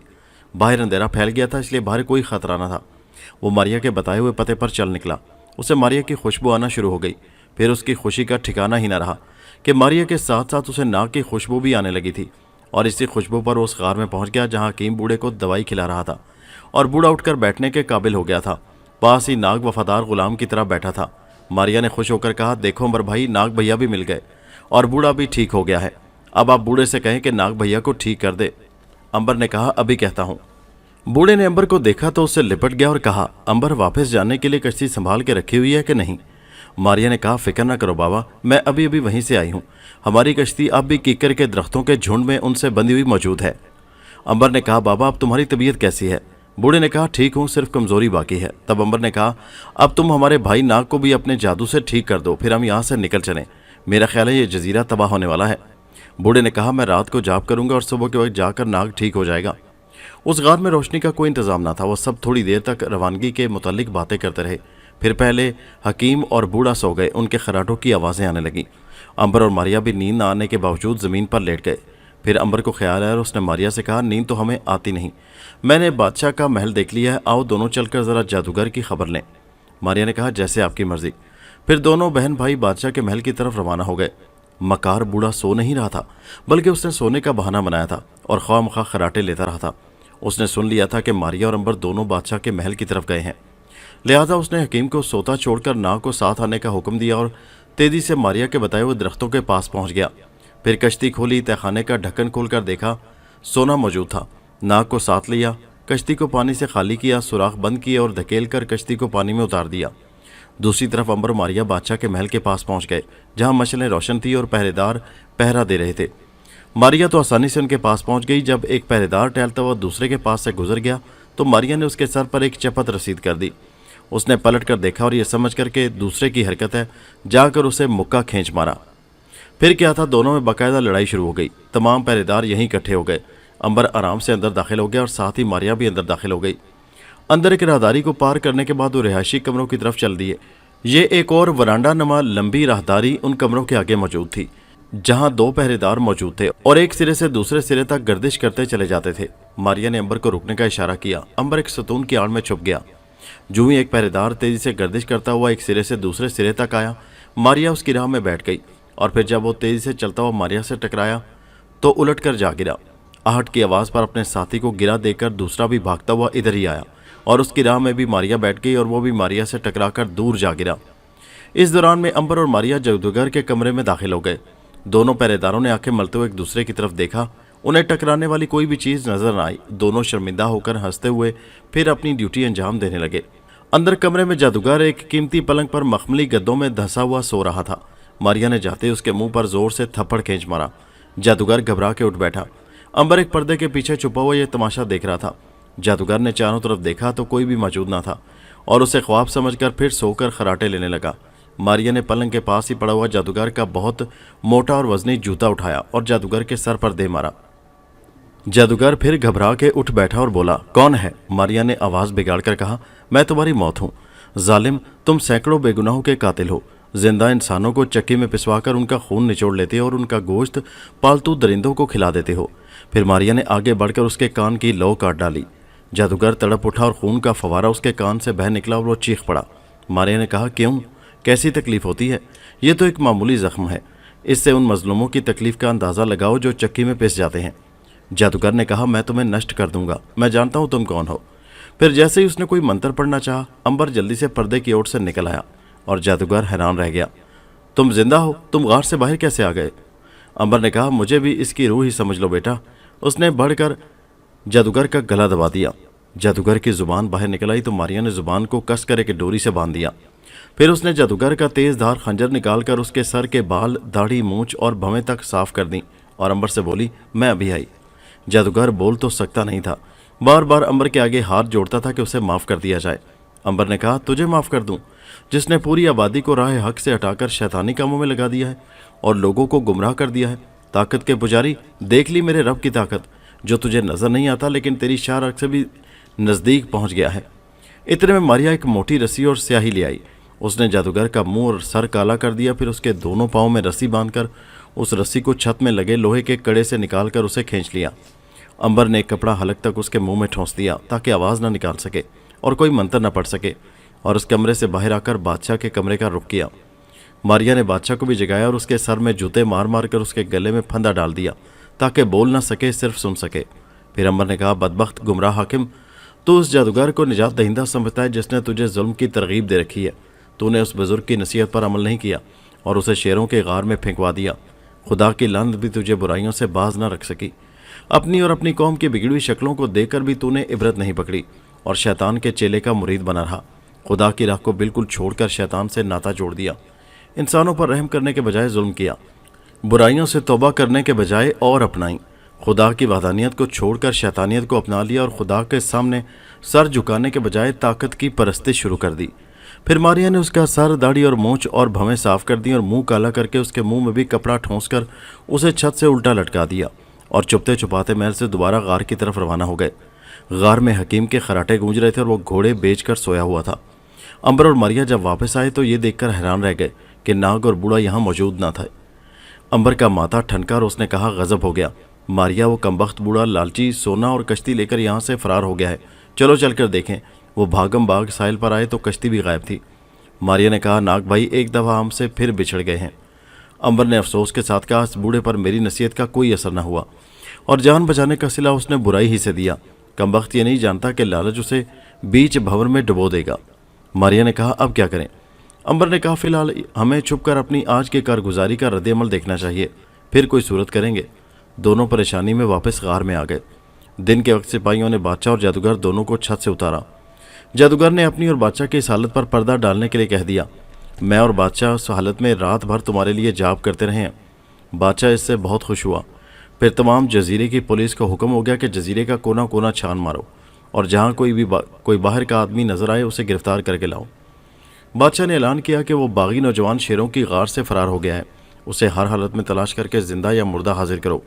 باہر اندھیرا پھیل گیا تھا، اس لیے باہر کوئی خطرہ نہ تھا۔ وہ ماریا کے بتائے ہوئے پتے پر چل نکلا۔ اسے ماریا کی خوشبو آنا شروع ہو گئی۔ پھر اس کی خوشی کا ٹھکانہ ہی نہ رہا کہ ماریا کے ساتھ ساتھ اسے ناگ کی خوشبو بھی آنے لگی تھی، اور اسی خوشبو پر وہ اس غار میں پہنچ گیا جہاں حکیم بوڑھے کو دوائی کھلا رہا تھا، اور بوڑھا اٹھ کر بیٹھنے کے قابل ہو گیا تھا۔ پاس ہی ناگ وفادار غلام کی طرح بیٹھا تھا۔ ماریا نے خوش ہو کر کہا، دیکھو امبر بھائی، ناگ بھیا بھی مل گئے اور بوڑھا بھی ٹھیک ہو گیا ہے۔ اب آپ بوڑھے سے کہیں کہ ناگ بھیا کو ٹھیک کر دے۔ امبر نے کہا، ابھی کہتا ہوں۔ بوڑھے نے امبر کو دیکھا تو اس سے لپٹ گیا اور کہا، امبر واپس جانے کے لیے کشتی سنبھال کے رکھی ہوئی ہے کہ نہیں؟ ماریا نے کہا، فکر نہ کرو بابا، میں ابھی وہیں سے آئی ہوں۔ ہماری کشتی اب بھی کیکر کے درختوں کے جھنڈ میں ان سے بندھی ہوئی موجود ہے۔ امبر نے کہا، بابا اب تمہاری طبیعت کیسی ہے؟ بوڑھے نے کہا، ٹھیک ہوں، صرف کمزوری باقی ہے۔ تب امبر نے کہا، اب تم ہمارے بھائی ناگ کو بھی اپنے جادو سے ٹھیک کر دو، پھر ہم یہاں سے نکل چلیں۔ میرا خیال ہے یہ جزیرہ تباہ ہونے والا ہے۔ بوڑھے نے کہا، میں رات کو جاپ کروں گا اور صبح کے وقت جا کر ناگ ٹھیک ہو جائے گا۔ اس غار میں روشنی کا کوئی انتظام نہ تھا۔ وہ سب تھوڑی دیر تک روانگی کے متعلق باتیں کرتے رہے۔ پھر پہلے حکیم اور بوڑھا سو گئے، ان کے خراٹوں کی آوازیں آنے لگیں۔ امبر اور ماریا بھی نیند نہ آنے کے باوجود زمین پر لیٹ گئے۔ پھر امبر کو خیال آیا اور اس نے ماریا سے کہا، نیند تو ہمیں آتی نہیں، میں نے بادشاہ کا محل دیکھ لیا ہے، آؤ دونوں چل کر ذرا جادوگر کی خبر لیں۔ ماریا نے کہا، جیسے آپ کی مرضی۔ پھر دونوں بہن بھائی بادشاہ کے محل کی طرف روانہ ہو گئے۔ مکار بوڑھا سو نہیں رہا تھا، بلکہ اس نے سونے کا بہانہ بنایا تھا اور خواہ مخواہ خراٹے لیتا رہا تھا۔ اس نے سن لیا تھا کہ ماریا اور امبر دونوں بادشاہ کے محل کی طرف گئے ہیں، لہذا اس نے حکیم کو سوتا چھوڑ کر ناگ کو ساتھ آنے کا حکم دیا اور تیزی سے ماریا کے بتائے ہوئے درختوں کے پاس پہنچ گیا۔ پھر کشتی کھولی، تہہ خانے کا ڈھکن کھول کر دیکھا، سونا موجود تھا۔ ناگ کو ساتھ لیا، کشتی کو پانی سے خالی کیا، سوراخ بند کیا اور دھکیل کر کشتی کو پانی میں اتار دیا۔ دوسری طرف امبر ماریا بادشاہ کے محل کے پاس پہنچ گئے، جہاں مشعلیں روشن تھی اور پہرے دار پہرا دے رہے تھے۔ ماریا تو آسانی سے ان کے پاس پہنچ گئی۔ جب ایک پہرے دار ٹہلتا ہوا دوسرے کے پاس سے گزر گیا تو ماریا نے اس کے سر پر ایک چپت رسید کر دی۔ اس نے پلٹ کر دیکھا اور یہ سمجھ کر کہ دوسرے کی حرکت ہے، جا کر اسے مکہ کھینچ مارا۔ پھر کیا تھا، دونوں میں باقاعدہ لڑائی شروع ہو گئی۔ تمام پہرے دار یہیں اکٹھے ہو گئے۔ امبر آرام سے اندر داخل ہو گیا اور ساتھ ہی ماریا بھی اندر داخل ہو گئی۔ اندر ایک راہداری کو پار کرنے کے بعد وہ رہائشی کمروں کی طرف چل دیے۔ یہ ایک اور ورانڈا نما لمبی راہداری ان کمروں کے آگے موجود تھی، جہاں دو پہرے دار موجود تھے اور ایک سرے سے دوسرے سرے تک گردش کرتے چلے جاتے تھے۔ ماریا نے امبر کو رکنے کا اشارہ کیا۔ امبر ایک ستون کی آڑ میں چھپ گیا۔ جو ہی ایک پہرے دار تیزی سے گردش کرتا ہوا ایک سرے سے دوسرے سرے تک آیا، ماریا اس کی راہ میں بیٹھ گئی، اور پھر جب وہ تیزی سے چلتا ہوا ماریا سے ٹکرایا تو الٹ کر جا گرا۔ آہٹ کی آواز پر اپنے ساتھی کو گرا دیکھ کر دوسرا بھی بھاگتا ہوا ادھر ہی آیا، اور اس کی راہ میں بھی ماریا بیٹھ گئی اور وہ بھی ماریا سے ٹکرا کر دور جا گرا۔ اس دوران میں امبر اور ماریا جادوگر کے کمرے میں داخل ہو گئے۔ دونوں پہرے داروں نے آنکھیں ملتے ہوئے ایک دوسرے کی طرف دیکھا۔ انہیں ٹکرانے والی کوئی بھی چیز نظر نہ آئی۔ دونوں شرمندہ ہو کر ہنستے ہوئے پھر اپنی ڈیوٹی انجام دینے لگے۔ اندر کمرے میں جادوگر ایک قیمتی پلنگ پر مخملی گدوں میں دھسا ہوا سو رہا تھا۔ ماریا نے جاتے اس کے منہ پر زور سے تھپڑ کھینچ مارا۔ جادوگر گھبرا کے اٹھ بیٹھا۔ امبر ایک پردے کے پیچھے چھپا ہوا یہ تماشا دیکھ رہا تھا۔ جادوگر نے چاروں طرف دیکھا تو کوئی بھی موجود نہ تھا اور اسے خواب سمجھ کر پھر سو کر خراٹے لینے لگا۔ ماریا نے پلنگ کے پاس ہی پڑا ہوا جادوگر کا بہت موٹا اور وزنی جوتا اٹھایا اور جادوگر کے سر پر دے مارا۔ جادوگر پھر گھبرا کے اٹھ بیٹھا اور بولا، کون ہے؟ ماریا نے آواز بگاڑ کر کہا، میں تمہاری موت ہوں۔ ظالم، تم سینکڑوں بے گناہوں کے قاتل ہو۔ زندہ انسانوں کو چکی میں پسوا کر ان کا خون نچوڑ لیتے ہو اور ان کا گوشت پالتو درندوں کو کھلا دیتے ہو۔ پھر ماریا نے آگے بڑھ کر اس کے کان کی لو کاٹ ڈالی۔ جادوگر تڑپ اٹھا اور خون کا فوارہ اس کے کان سے بہہ نکلا اور وہ چیخ پڑا۔ ماریا نے کہا، کیوں؟ کیسی تکلیف ہوتی ہے؟ یہ تو ایک معمولی زخم ہے، اس سے ان مظلوموں کی تکلیف کا اندازہ لگاؤ جو چکی میں پس جاتے ہیں۔ جادوگر نے کہا، میں تمہیں نشٹ کر دوں گا، میں جانتا ہوں تم کون ہو۔ پھر جیسے ہی اس نے کوئی منتر پڑھنا چاہا، امبر جلدی سے پردے کی اوٹ سے نکل آیا اور جادوگر حیران رہ گیا۔ تم زندہ ہو؟ تم غار سے باہر کیسے آ گئے؟ امبر نے کہا مجھے بھی اس کی روح ہی سمجھ لو بیٹا۔ اس نے بڑھ کر جادوگر کا گلا دبا دیا۔ جادوگر کی زبان باہر نکل آئی تو ماریا نے زبان کو کس کر ایک ڈوری سے باندھ دیا۔ پھر اس نے جادوگر کا تیز دھار خنجر نکال کر اس کے سر کے بال، داڑھی، مونچھ اور بھویں تک صاف کر دیں اور امبر سے بولی میں ابھی آئی۔ جادوگر بول تو سکتا نہیں تھا، بار بار امبر کے آگے ہاتھ جوڑتا تھا کہ اسے معاف کر دیا جائے۔ امبر نے کہا تجھے معاف کر دوں جس نے پوری آبادی کو راہ حق سے ہٹا کر شیطانی کاموں میں لگا دیا ہے اور لوگوں کو گمراہ کر دیا ہے۔ طاقت کے پجاری، دیکھ لی میرے رب کی طاقت، جو تجھے نظر نہیں آتا لیکن تیری شارک سے بھی نزدیک پہنچ گیا ہے۔ اتنے میں ماریا ایک موٹی رسی اور سیاہی لے آئی۔ اس نے جادوگر کا منہ اور سر کالا کر دیا، پھر اس کے دونوں پاؤں میں رسی باندھ کر اس رسی کو چھت میں لگے لوہے کے کڑے سے نکال کر اسے کھینچ لیا۔ امبر نے ایک کپڑا حلق تک اس کے منہ میں ٹھونس دیا تاکہ آواز نہ نکال سکے اور کوئی منتر نہ پڑھ سکے، اور اس کمرے سے باہر آ کر بادشاہ کے کمرے کا رخ کیا۔ ماریا نے بادشاہ کو بھی جگایا اور اس کے سر میں جوتے مار مار کر اس کے گلے میں پھندا ڈال دیا تاکہ بول نہ سکے، صرف سن سکے۔ پھر امبر نے کہا بدبخت گمراہ حاکم، تو اس جادوگر کو نجات دہندہ سمجھتا ہے جس نے تجھے ظلم کی ترغیب دے رکھی ہے۔ تو نے اس بزرگ کی نصیحت پر عمل نہیں کیا اور اسے شیروں کے غار میں پھینکوا دیا۔ خدا کی لعنت بھی تجھے برائیوں سے باز نہ رکھ سکی۔ اپنی اور اپنی قوم کی بگڑی ہوئی شکلوں کو دیکھ کر بھی تو نے عبرت نہیں پکڑی اور شیطان کے چیلے کا مرید بنا رہا۔ خدا کی راہ کو بالکل چھوڑ کر شیطان سے ناتا جوڑ دیا۔ انسانوں پر رحم کرنے کے بجائے ظلم کیا، برائیوں سے توبہ کرنے کے بجائے اور اپنائیں۔ خدا کی وحدانیت کو چھوڑ کر شیطانیت کو اپنا لیا اور خدا کے سامنے سر جھکانے کے بجائے طاقت کی پرستش شروع کر دی۔ پھر ماریا نے اس کا سر، داڑھی اور مونچھ اور بھویں صاف کر دی اور منہ کالا کر کے اس کے منہ میں بھی کپڑا ٹھونس کر اسے چھت سے الٹا لٹکا دیا اور چپتے چھپاتے محل سے دوبارہ غار کی طرف روانہ ہو گئے۔ غار میں حکیم کے خراٹے گونج رہے تھے اور وہ گھوڑے بیچ کر سویا ہوا تھا۔ امبر اور ماریا جب واپس آئے تو یہ دیکھ کر حیران رہ گئے کہ ناگ اور بوڑھا یہاں موجود نہ تھے۔ امبر کا ماتھا ٹھنکا اور اس نے کہا غضب ہو گیا، ماریا وہ کمبخت بوڑھا لالچی سونا اور کشتی لے کر یہاں سے فرار ہو گیا ہے، چلو چل کر دیکھیں۔ وہ بھاگم بھاگ ساحل پر آئے تو کشتی بھی غائب تھی۔ ماریا نے کہا ناگ بھائی ایک دفعہ ہم سے پھر بچھڑ گئے ہیں۔ امبر نے افسوس کے ساتھ کہا اس بوڑھے پر میری نصیحت کا کوئی اثر نہ ہوا اور جان بچانے کا صلہ اس نے برائی ہی سے دیا۔ کمبخت یہ نہیں جانتا کہ لالچ اسے بیچ بھور میں ڈبو دے گا۔ ماریا نے کہا اب کیا کریں؟ امبر نے کہا فی الحال ہمیں چھپ کر اپنی آج کی کارگزاری کا رد عمل دیکھنا چاہیے، پھر کوئی صورت کریں گے۔ دونوں پریشانی میں واپس غار میں آ گئے۔ دن کے وقت سپاہیوں نے بادشاہ اور جادوگر دونوں کو چھت سے اتارا۔ جادوگر نے اپنی اور بادشاہ کی اس حالت پر پردہ ڈالنے کے لیے کہہ دیا میں اور بادشاہ اس حالت میں رات بھر تمہارے لیے جاب کرتے رہے ہیں۔ بادشاہ اس سے بہت خوش ہوا۔ پھر تمام جزیرے کی پولیس کو حکم ہو گیا کہ جزیرے کا کونا کونا چھان مارو اور جہاں کوئی باہر کا آدمی نظر آئے اسے گرفتار کر کے لاؤ۔ بادشاہ نے اعلان کیا کہ وہ باغی نوجوان شیروں کی غار سے فرار ہو گیا ہے، اسے ہر حالت میں تلاش کر کے زندہ یا مردہ حاضر کرو۔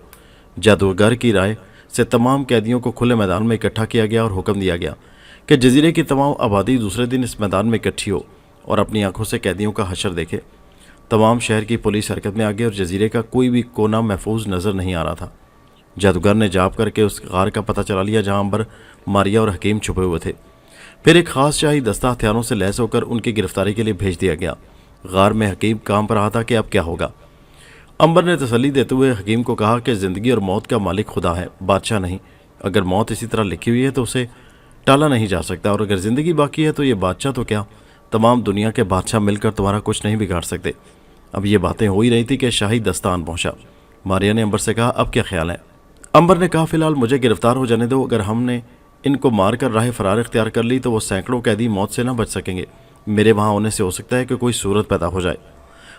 جادوگر کی رائے سے تمام قیدیوں کو کھلے میدان میں اکٹھا کیا گیا اور حکم دیا گیا کہ جزیرے کی تمام آبادی دوسرے دن اس میدان میں اکٹھی ہو اور اپنی آنکھوں سے قیدیوں کا حشر دیکھے۔ تمام شہر کی پولیس حرکت میں آ گئی اور جزیرے کا کوئی بھی کونا محفوظ نظر نہیں آ رہا تھا۔ جادوگر نے جاپ کر کے اس غار کا پتہ چلا لیا جہاں امبر، ماریا اور حکیم چھپے ہوئے تھے۔ پھر ایک خاص شاہی دستہ ہتھیاروں سے لیس ہو کر ان کی گرفتاری کے لیے بھیج دیا گیا۔ غار میں حکیم کام پر رہا تھا کہ اب کیا ہوگا۔ امبر نے تسلی دیتے ہوئے حکیم کو کہا کہ زندگی اور موت کا مالک خدا ہے، بادشاہ نہیں۔ اگر موت اسی طرح لکھی ہوئی ہے تو اسے ٹالا نہیں جا سکتا، اور اگر زندگی باقی ہے تو یہ بادشاہ تو کیا، تمام دنیا کے بادشاہ مل کر تمہارا کچھ نہیں بگاڑ سکتے۔ اب یہ باتیں ہو ہی رہی تھی کہ شاہی دستان پہنچا۔ ماریا نے امبر سے کہا اب کیا خیال ہے؟ امبر نے کہا فی الحال مجھے گرفتار ہو جانے دو، اگر ہم نے ان کو مار کر راہ فرار اختیار کر لی تو وہ سینکڑوں قیدی موت سے نہ بچ سکیں گے۔ میرے وہاں ہونے سے ہو سکتا ہے کہ کوئی صورت پیدا ہو جائے۔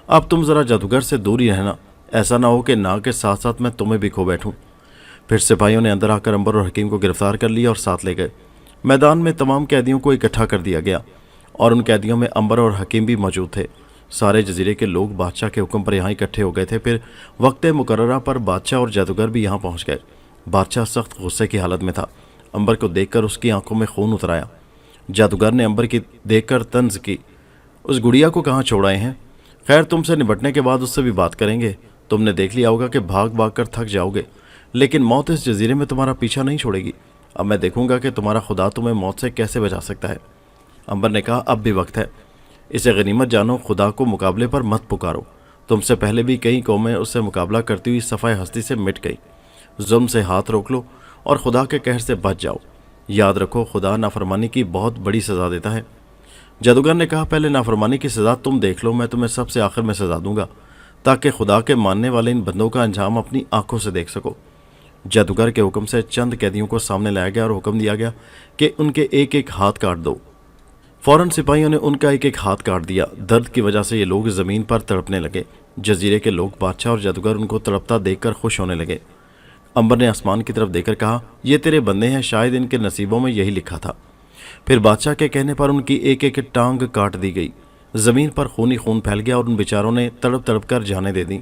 اب تم ذرا جادوگر سے دور ہی رہنا، ایسا نہ ہو کہ ناگ کے ساتھ ساتھ میں تمہیں بھی کھو بیٹھوں۔ پھر سپاہیوں نے اندر آ کر امبر اور حکیم کو گرفتار کر لیا اور ساتھ لے گئے۔ میدان میں تمام قیدیوں کو اکٹھا کر دیا گیا اور ان قیدیوں میں امبر اور حکیم بھی موجود تھے۔ سارے جزیرے کے لوگ بادشاہ کے حکم پر یہاں اکٹھے ہو گئے تھے۔ پھر وقت مقررہ پر بادشاہ اور جادوگر بھی یہاں پہنچ گئے۔ بادشاہ سخت غصے کی حالت میں تھا۔ امبر کو دیکھ کر اس کی آنکھوں میں خون اتر آیا۔ جادوگر نے امبر کی دیکھ کر طنز کی اس گڑیا کو کہاں چھوڑ آئے ہیں؟ خیر تم سے نپٹنے کے بعد اس سے بھی بات کریں گے۔ تم نے دیکھ لیا ہوگا کہ بھاگ بھاگ کر تھک جاؤ گے، لیکن موت اس جزیرے میں تمہارا پیچھا نہیں چھوڑے گی۔ اب میں دیکھوں گا کہ تمہارا خدا تمہیں موت سے کیسے بچا سکتا ہے۔ امبر نے کہا اب بھی وقت ہے، اسے غنیمت جانو، خدا کو مقابلے پر مت پکارو۔ تم سے پہلے بھی کئی قومیں اس سے مقابلہ کرتی ہوئی صفائے ہستی سے مٹ گئی۔ ظلم سے ہاتھ روک لو اور خدا کے قہر سے بچ جاؤ۔ یاد رکھو خدا نافرمانی کی بہت بڑی سزا دیتا ہے۔ जादूगर ने कहा, पहले नाफरमानी की सज़ा तुम देख लो, मैं तुम्हें सबसे आखिर में सज़ा दूंगा ताकि खुदा के मानने वाले इन बंदों का अंजाम अपनी आंखों से देख सको। जादूगर के हुक्म से चंद कैदियों को सामने लाया गया और हुक्म दिया गया कि उनके एक एक हाथ काट दो। फौरन सिपाहियों ने उनका एक एक हाथ काट दिया। दर्द की वजह से ये लोग ज़मीन पर तड़पने लगे। जजीरे के लोग, बादशाह और जादूगर उनको तड़पता देखकर खुश होने लगे। अंबर ने आसमान की तरफ देखकर कहा, ये तेरे बंदे हैं, शायद इनके नसीबों में यही लिखा था। फिर बादशाह के कहने पर उनकी एक एक टांग काट दी गई। ज़मीन पर खून ही खून फैल गया और उन बेचारों ने तड़प तड़प कर जाने दे दी।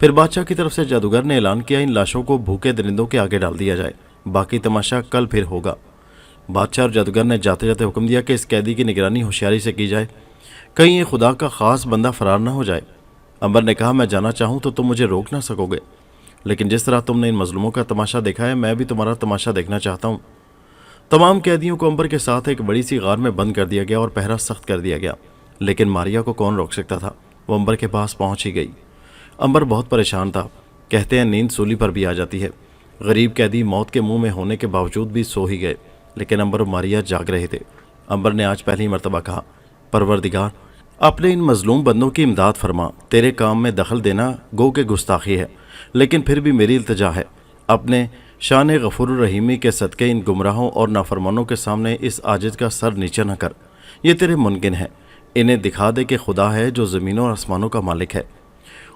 फिर बादशाह की तरफ से जादूगर ने ऐलान किया, इन लाशों को भूखे दरिंदों के आगे डाल दिया जाए, बाकी तमाशा कल फिर होगा। बादशाह और जादूगर ने जाते जाते हुक्म दिया कि इस कैदी की निगरानी होशियारी से की जाए, कहीं ये खुदा का ख़ास बंदा फरार न हो जाए। अंबर ने कहा, मैं जाना चाहूँ तो तुम मुझे रोक ना सकोगे, लेकिन जिस तरह तुमने इन मजलूमों का तमाशा देखा है, मैं भी तुम्हारा तमाशा देखना चाहता हूँ। तमाम कैदियों को अंबर के साथ एक बड़ी सी गार में बंद कर दिया गया और पहरा सख्त कर दिया गया, लेकिन मारिया को कौन रोक सकता था। वो अंबर के पास पहुँच ही गई। अंबर बहुत परेशान था। कहते हैं नींद सूली पर भी आ जाती है। गरीब कैदी मौत के मुंह में होने के बावजूद भी सो ही गए, लेकिन अंबर और मारिया जाग रहे थे। अंबर ने आज पहली मर्तबा कहा, परवरदिगार, अपने इन मजलूम बंदों की इमदाद फरमा। तेरे काम में दखल देना गो के गुस्ताखी है, लेकिन फिर भी मेरी इल्तिजा है, अपने शान गफूर रहीमी के सदक़े इन गुमराहों और नाफरमानों के सामने इस आजिज़ का सर नीचे न कर। ये तेरे मुमकिन है। इन्हें दिखा दे कि खुदा है जो ज़मीनों और आसमानों का मालिक है।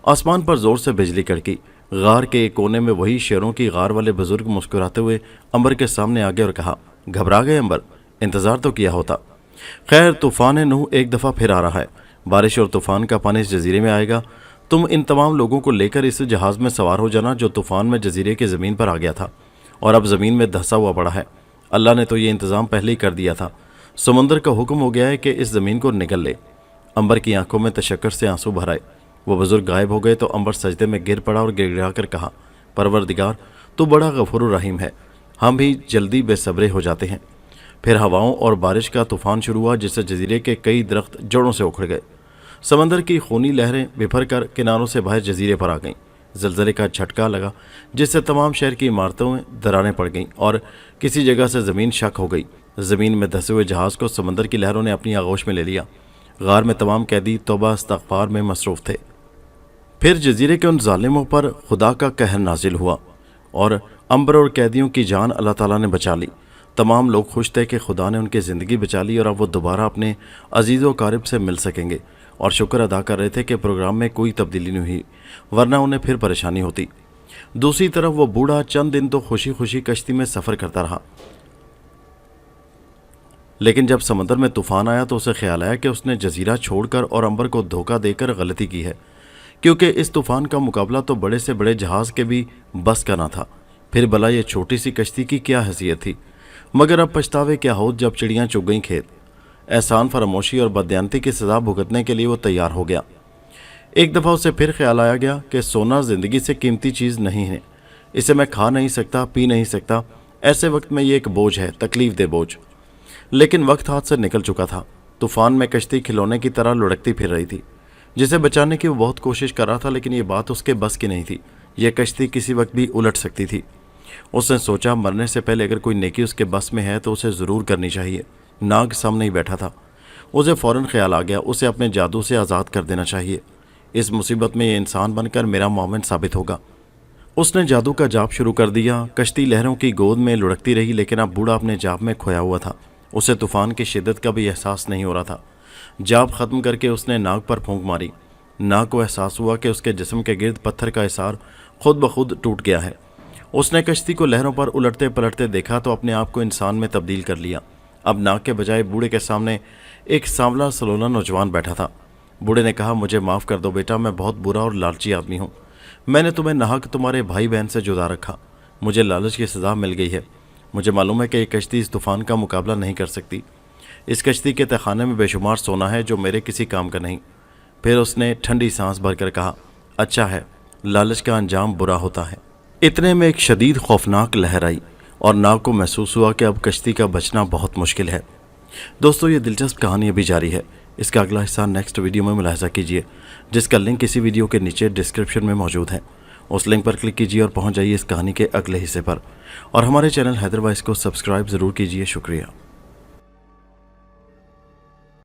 आसमान पर ज़ोर से बिजली कड़की। गार के एक कोने में वही शेरों की गार वाले बुजुर्ग मुस्कुराते हुए अंबर के सामने आ गए और कहा, घबरा गए अंबर, इंतज़ार तो किया होता। खैर, तूफ़ान नूह एक दफ़ा फिर आ रहा है। बारिश और तूफ़ान का पानी इस जजीरे में आएगा। तुम इन तमाम लोगों को लेकर इस जहाज़ में सवार हो जाना जो तूफ़ान में जजीरे की ज़मीन पर आ गया था और अब ज़मीन में धंसा हुआ पड़ा है। अल्लाह ने तो ये इंतज़ाम पहले ही कर दिया था। समंदर का हुक्म हो गया है कि इस ज़मीन को निगल ले। अंबर की आंखों में तशक्कर से आंसू भर आए। वो बुजुर्ग गायब हो गए तो अंबर सजदे में गिर पड़ा और गिड़गिड़ा कर कहा, परवरदिगार, तू बड़ा गफूर रहीम है, हम भी जल्दी बेसब्रे हो जाते हैं। फिर हवाओं और बारिश का तूफान शुरू हुआ, जिससे जजीरे के कई दरख्त जड़ों से उखड़ गए। समंदर की खूनी लहरें बिफर कर किनारों से बाहर जजीरे पर आ गईं। ज़लज़ले का झटका लगा, जिससे तमाम शहर की इमारतों में दरारें पड़ गईं और किसी जगह से ज़मीन शक हो गई। ज़मीन में धंसे हुए जहाज़ को समंदर की लहरों ने अपनी आगोश में ले लिया। गार में तमाम कैदी तौबा इस्तग़फ़ार में मसरूफ़ थे। फिर जजीरे के उन जालिमों पर खुदा का कहर नाजिल हुआ और अंबर और कैदियों की जान अल्लाह ताला ने बचा ली। तमाम लोग खुश थे कि खुदा ने उनकी ज़िंदगी बचा ली और अब वो दोबारा अपने अजीज़ व क़ारिब से मिल सकेंगे, और शुक्र अदा कर रहे थे कि प्रोग्राम में कोई तब्दीली नहीं हुई, वरना उन्हें फिर परेशानी होती। दूसरी तरफ वो बूढ़ा चंद दिन तो खुशी खुशी कश्ती में सफ़र करता रहा, लेकिन जब समंदर में तूफ़ान आया तो उसे ख्याल आया कि उसने जजीरा छोड़कर और अंबर को धोखा देकर गलती की है, क्योंकि इस तूफ़ान का मुकाबला तो बड़े से बड़े जहाज़ के भी बस का ना था। फिर भला ये छोटी सी कश्ती की क्या हैसियत थी। मगर अब पछतावे क्या हो जब चिड़ियाँ चुग गईं खेत। एहसान फरामोशी और बदयानती की सज़ा भुगतने के लिए वो तैयार हो गया। एक दफ़ा उसे फिर ख्याल आया गया कि सोना ज़िंदगी से कीमती चीज़ नहीं है, इसे मैं खा नहीं सकता, पी नहीं सकता। ऐसे वक्त में ये एक बोझ है, तकलीफ दे बोझ। लेकिन वक्त हाथ से निकल चुका था। तूफ़ान में कश्ती खिलौने की तरह लुढ़कती फिर रही थी, जिसे बचाने की वो बहुत कोशिश कर रहा था, लेकिन ये बात उसके बस की नहीं थी। यह कश्ती किसी वक्त भी उलट सकती थी। उसने सोचा, मरने से पहले अगर कोई नेकी उसके बस में है तो उसे ज़रूर करनी चाहिए। नाग सामने ही बैठा था। उसे फ़ौरन ख्याल आ गया, उसे अपने जादू से आज़ाद कर देना चाहिए। इस मुसीबत में ये इंसान बनकर मेरा मोमिन साबित होगा। उसने जादू का जाप शुरू कर दिया। कश्ती लहरों की गोद में लुढ़कती रही, लेकिन अब बूढ़ा अपने जाप में खोया हुआ था। उसे तूफ़ान की शिद्दत का भी एहसास नहीं हो रहा था। जाप ख़त्म करके उसने नाग पर फूंक मारी। नाग को एहसास हुआ कि उसके जिस्म के गिर्द पत्थर का हिसार खुद ब खुद टूट गया है। उसने कश्ती को लहरों पर उलटते पलटते देखा तो अपने आप को इंसान में तब्दील कर लिया। अब नाग के बजाय बूढ़े के सामने एक सांवला सलोना नौजवान बैठा था। बूढ़े ने कहा, मुझे माफ़ कर दो बेटा, मैं बहुत बुरा और लालची आदमी हूँ। मैंने तुम्हें नाहक तुम्हारे भाई बहन से जुदा रखा। मुझे लालच की सज़ा मिल गई है। मुझे मालूम है कि ये कश्ती इस तूफ़ान का मुकाबला नहीं कर सकती। इस कश्ती के तहखाने में बेशुमार सोना है जो मेरे किसी काम का नहीं। फिर उसने ठंडी सांस भरकर कहा, अच्छा है, लालच का अंजाम बुरा होता है। इतने में एक शदीद खौफनाक लहर आई और नाग को महसूस हुआ कि अब कश्ती का बचना बहुत मुश्किल है। दोस्तों, ये दिलचस्प कहानी अभी जारी है। इसका अगला हिस्सा नेक्स्ट वीडियो में मुलाहिज़ा कीजिए, जिसका लिंक इसी वीडियो के नीचे डिस्क्रिप्शन में मौजूद है। उस लिंक पर क्लिक कीजिए और पहुंच जाइए इस कहानी के अगले हिस्से पर। और हमारे चैनल हैदर वॉइस को सब्सक्राइब ज़रूर कीजिए। शुक्रिया।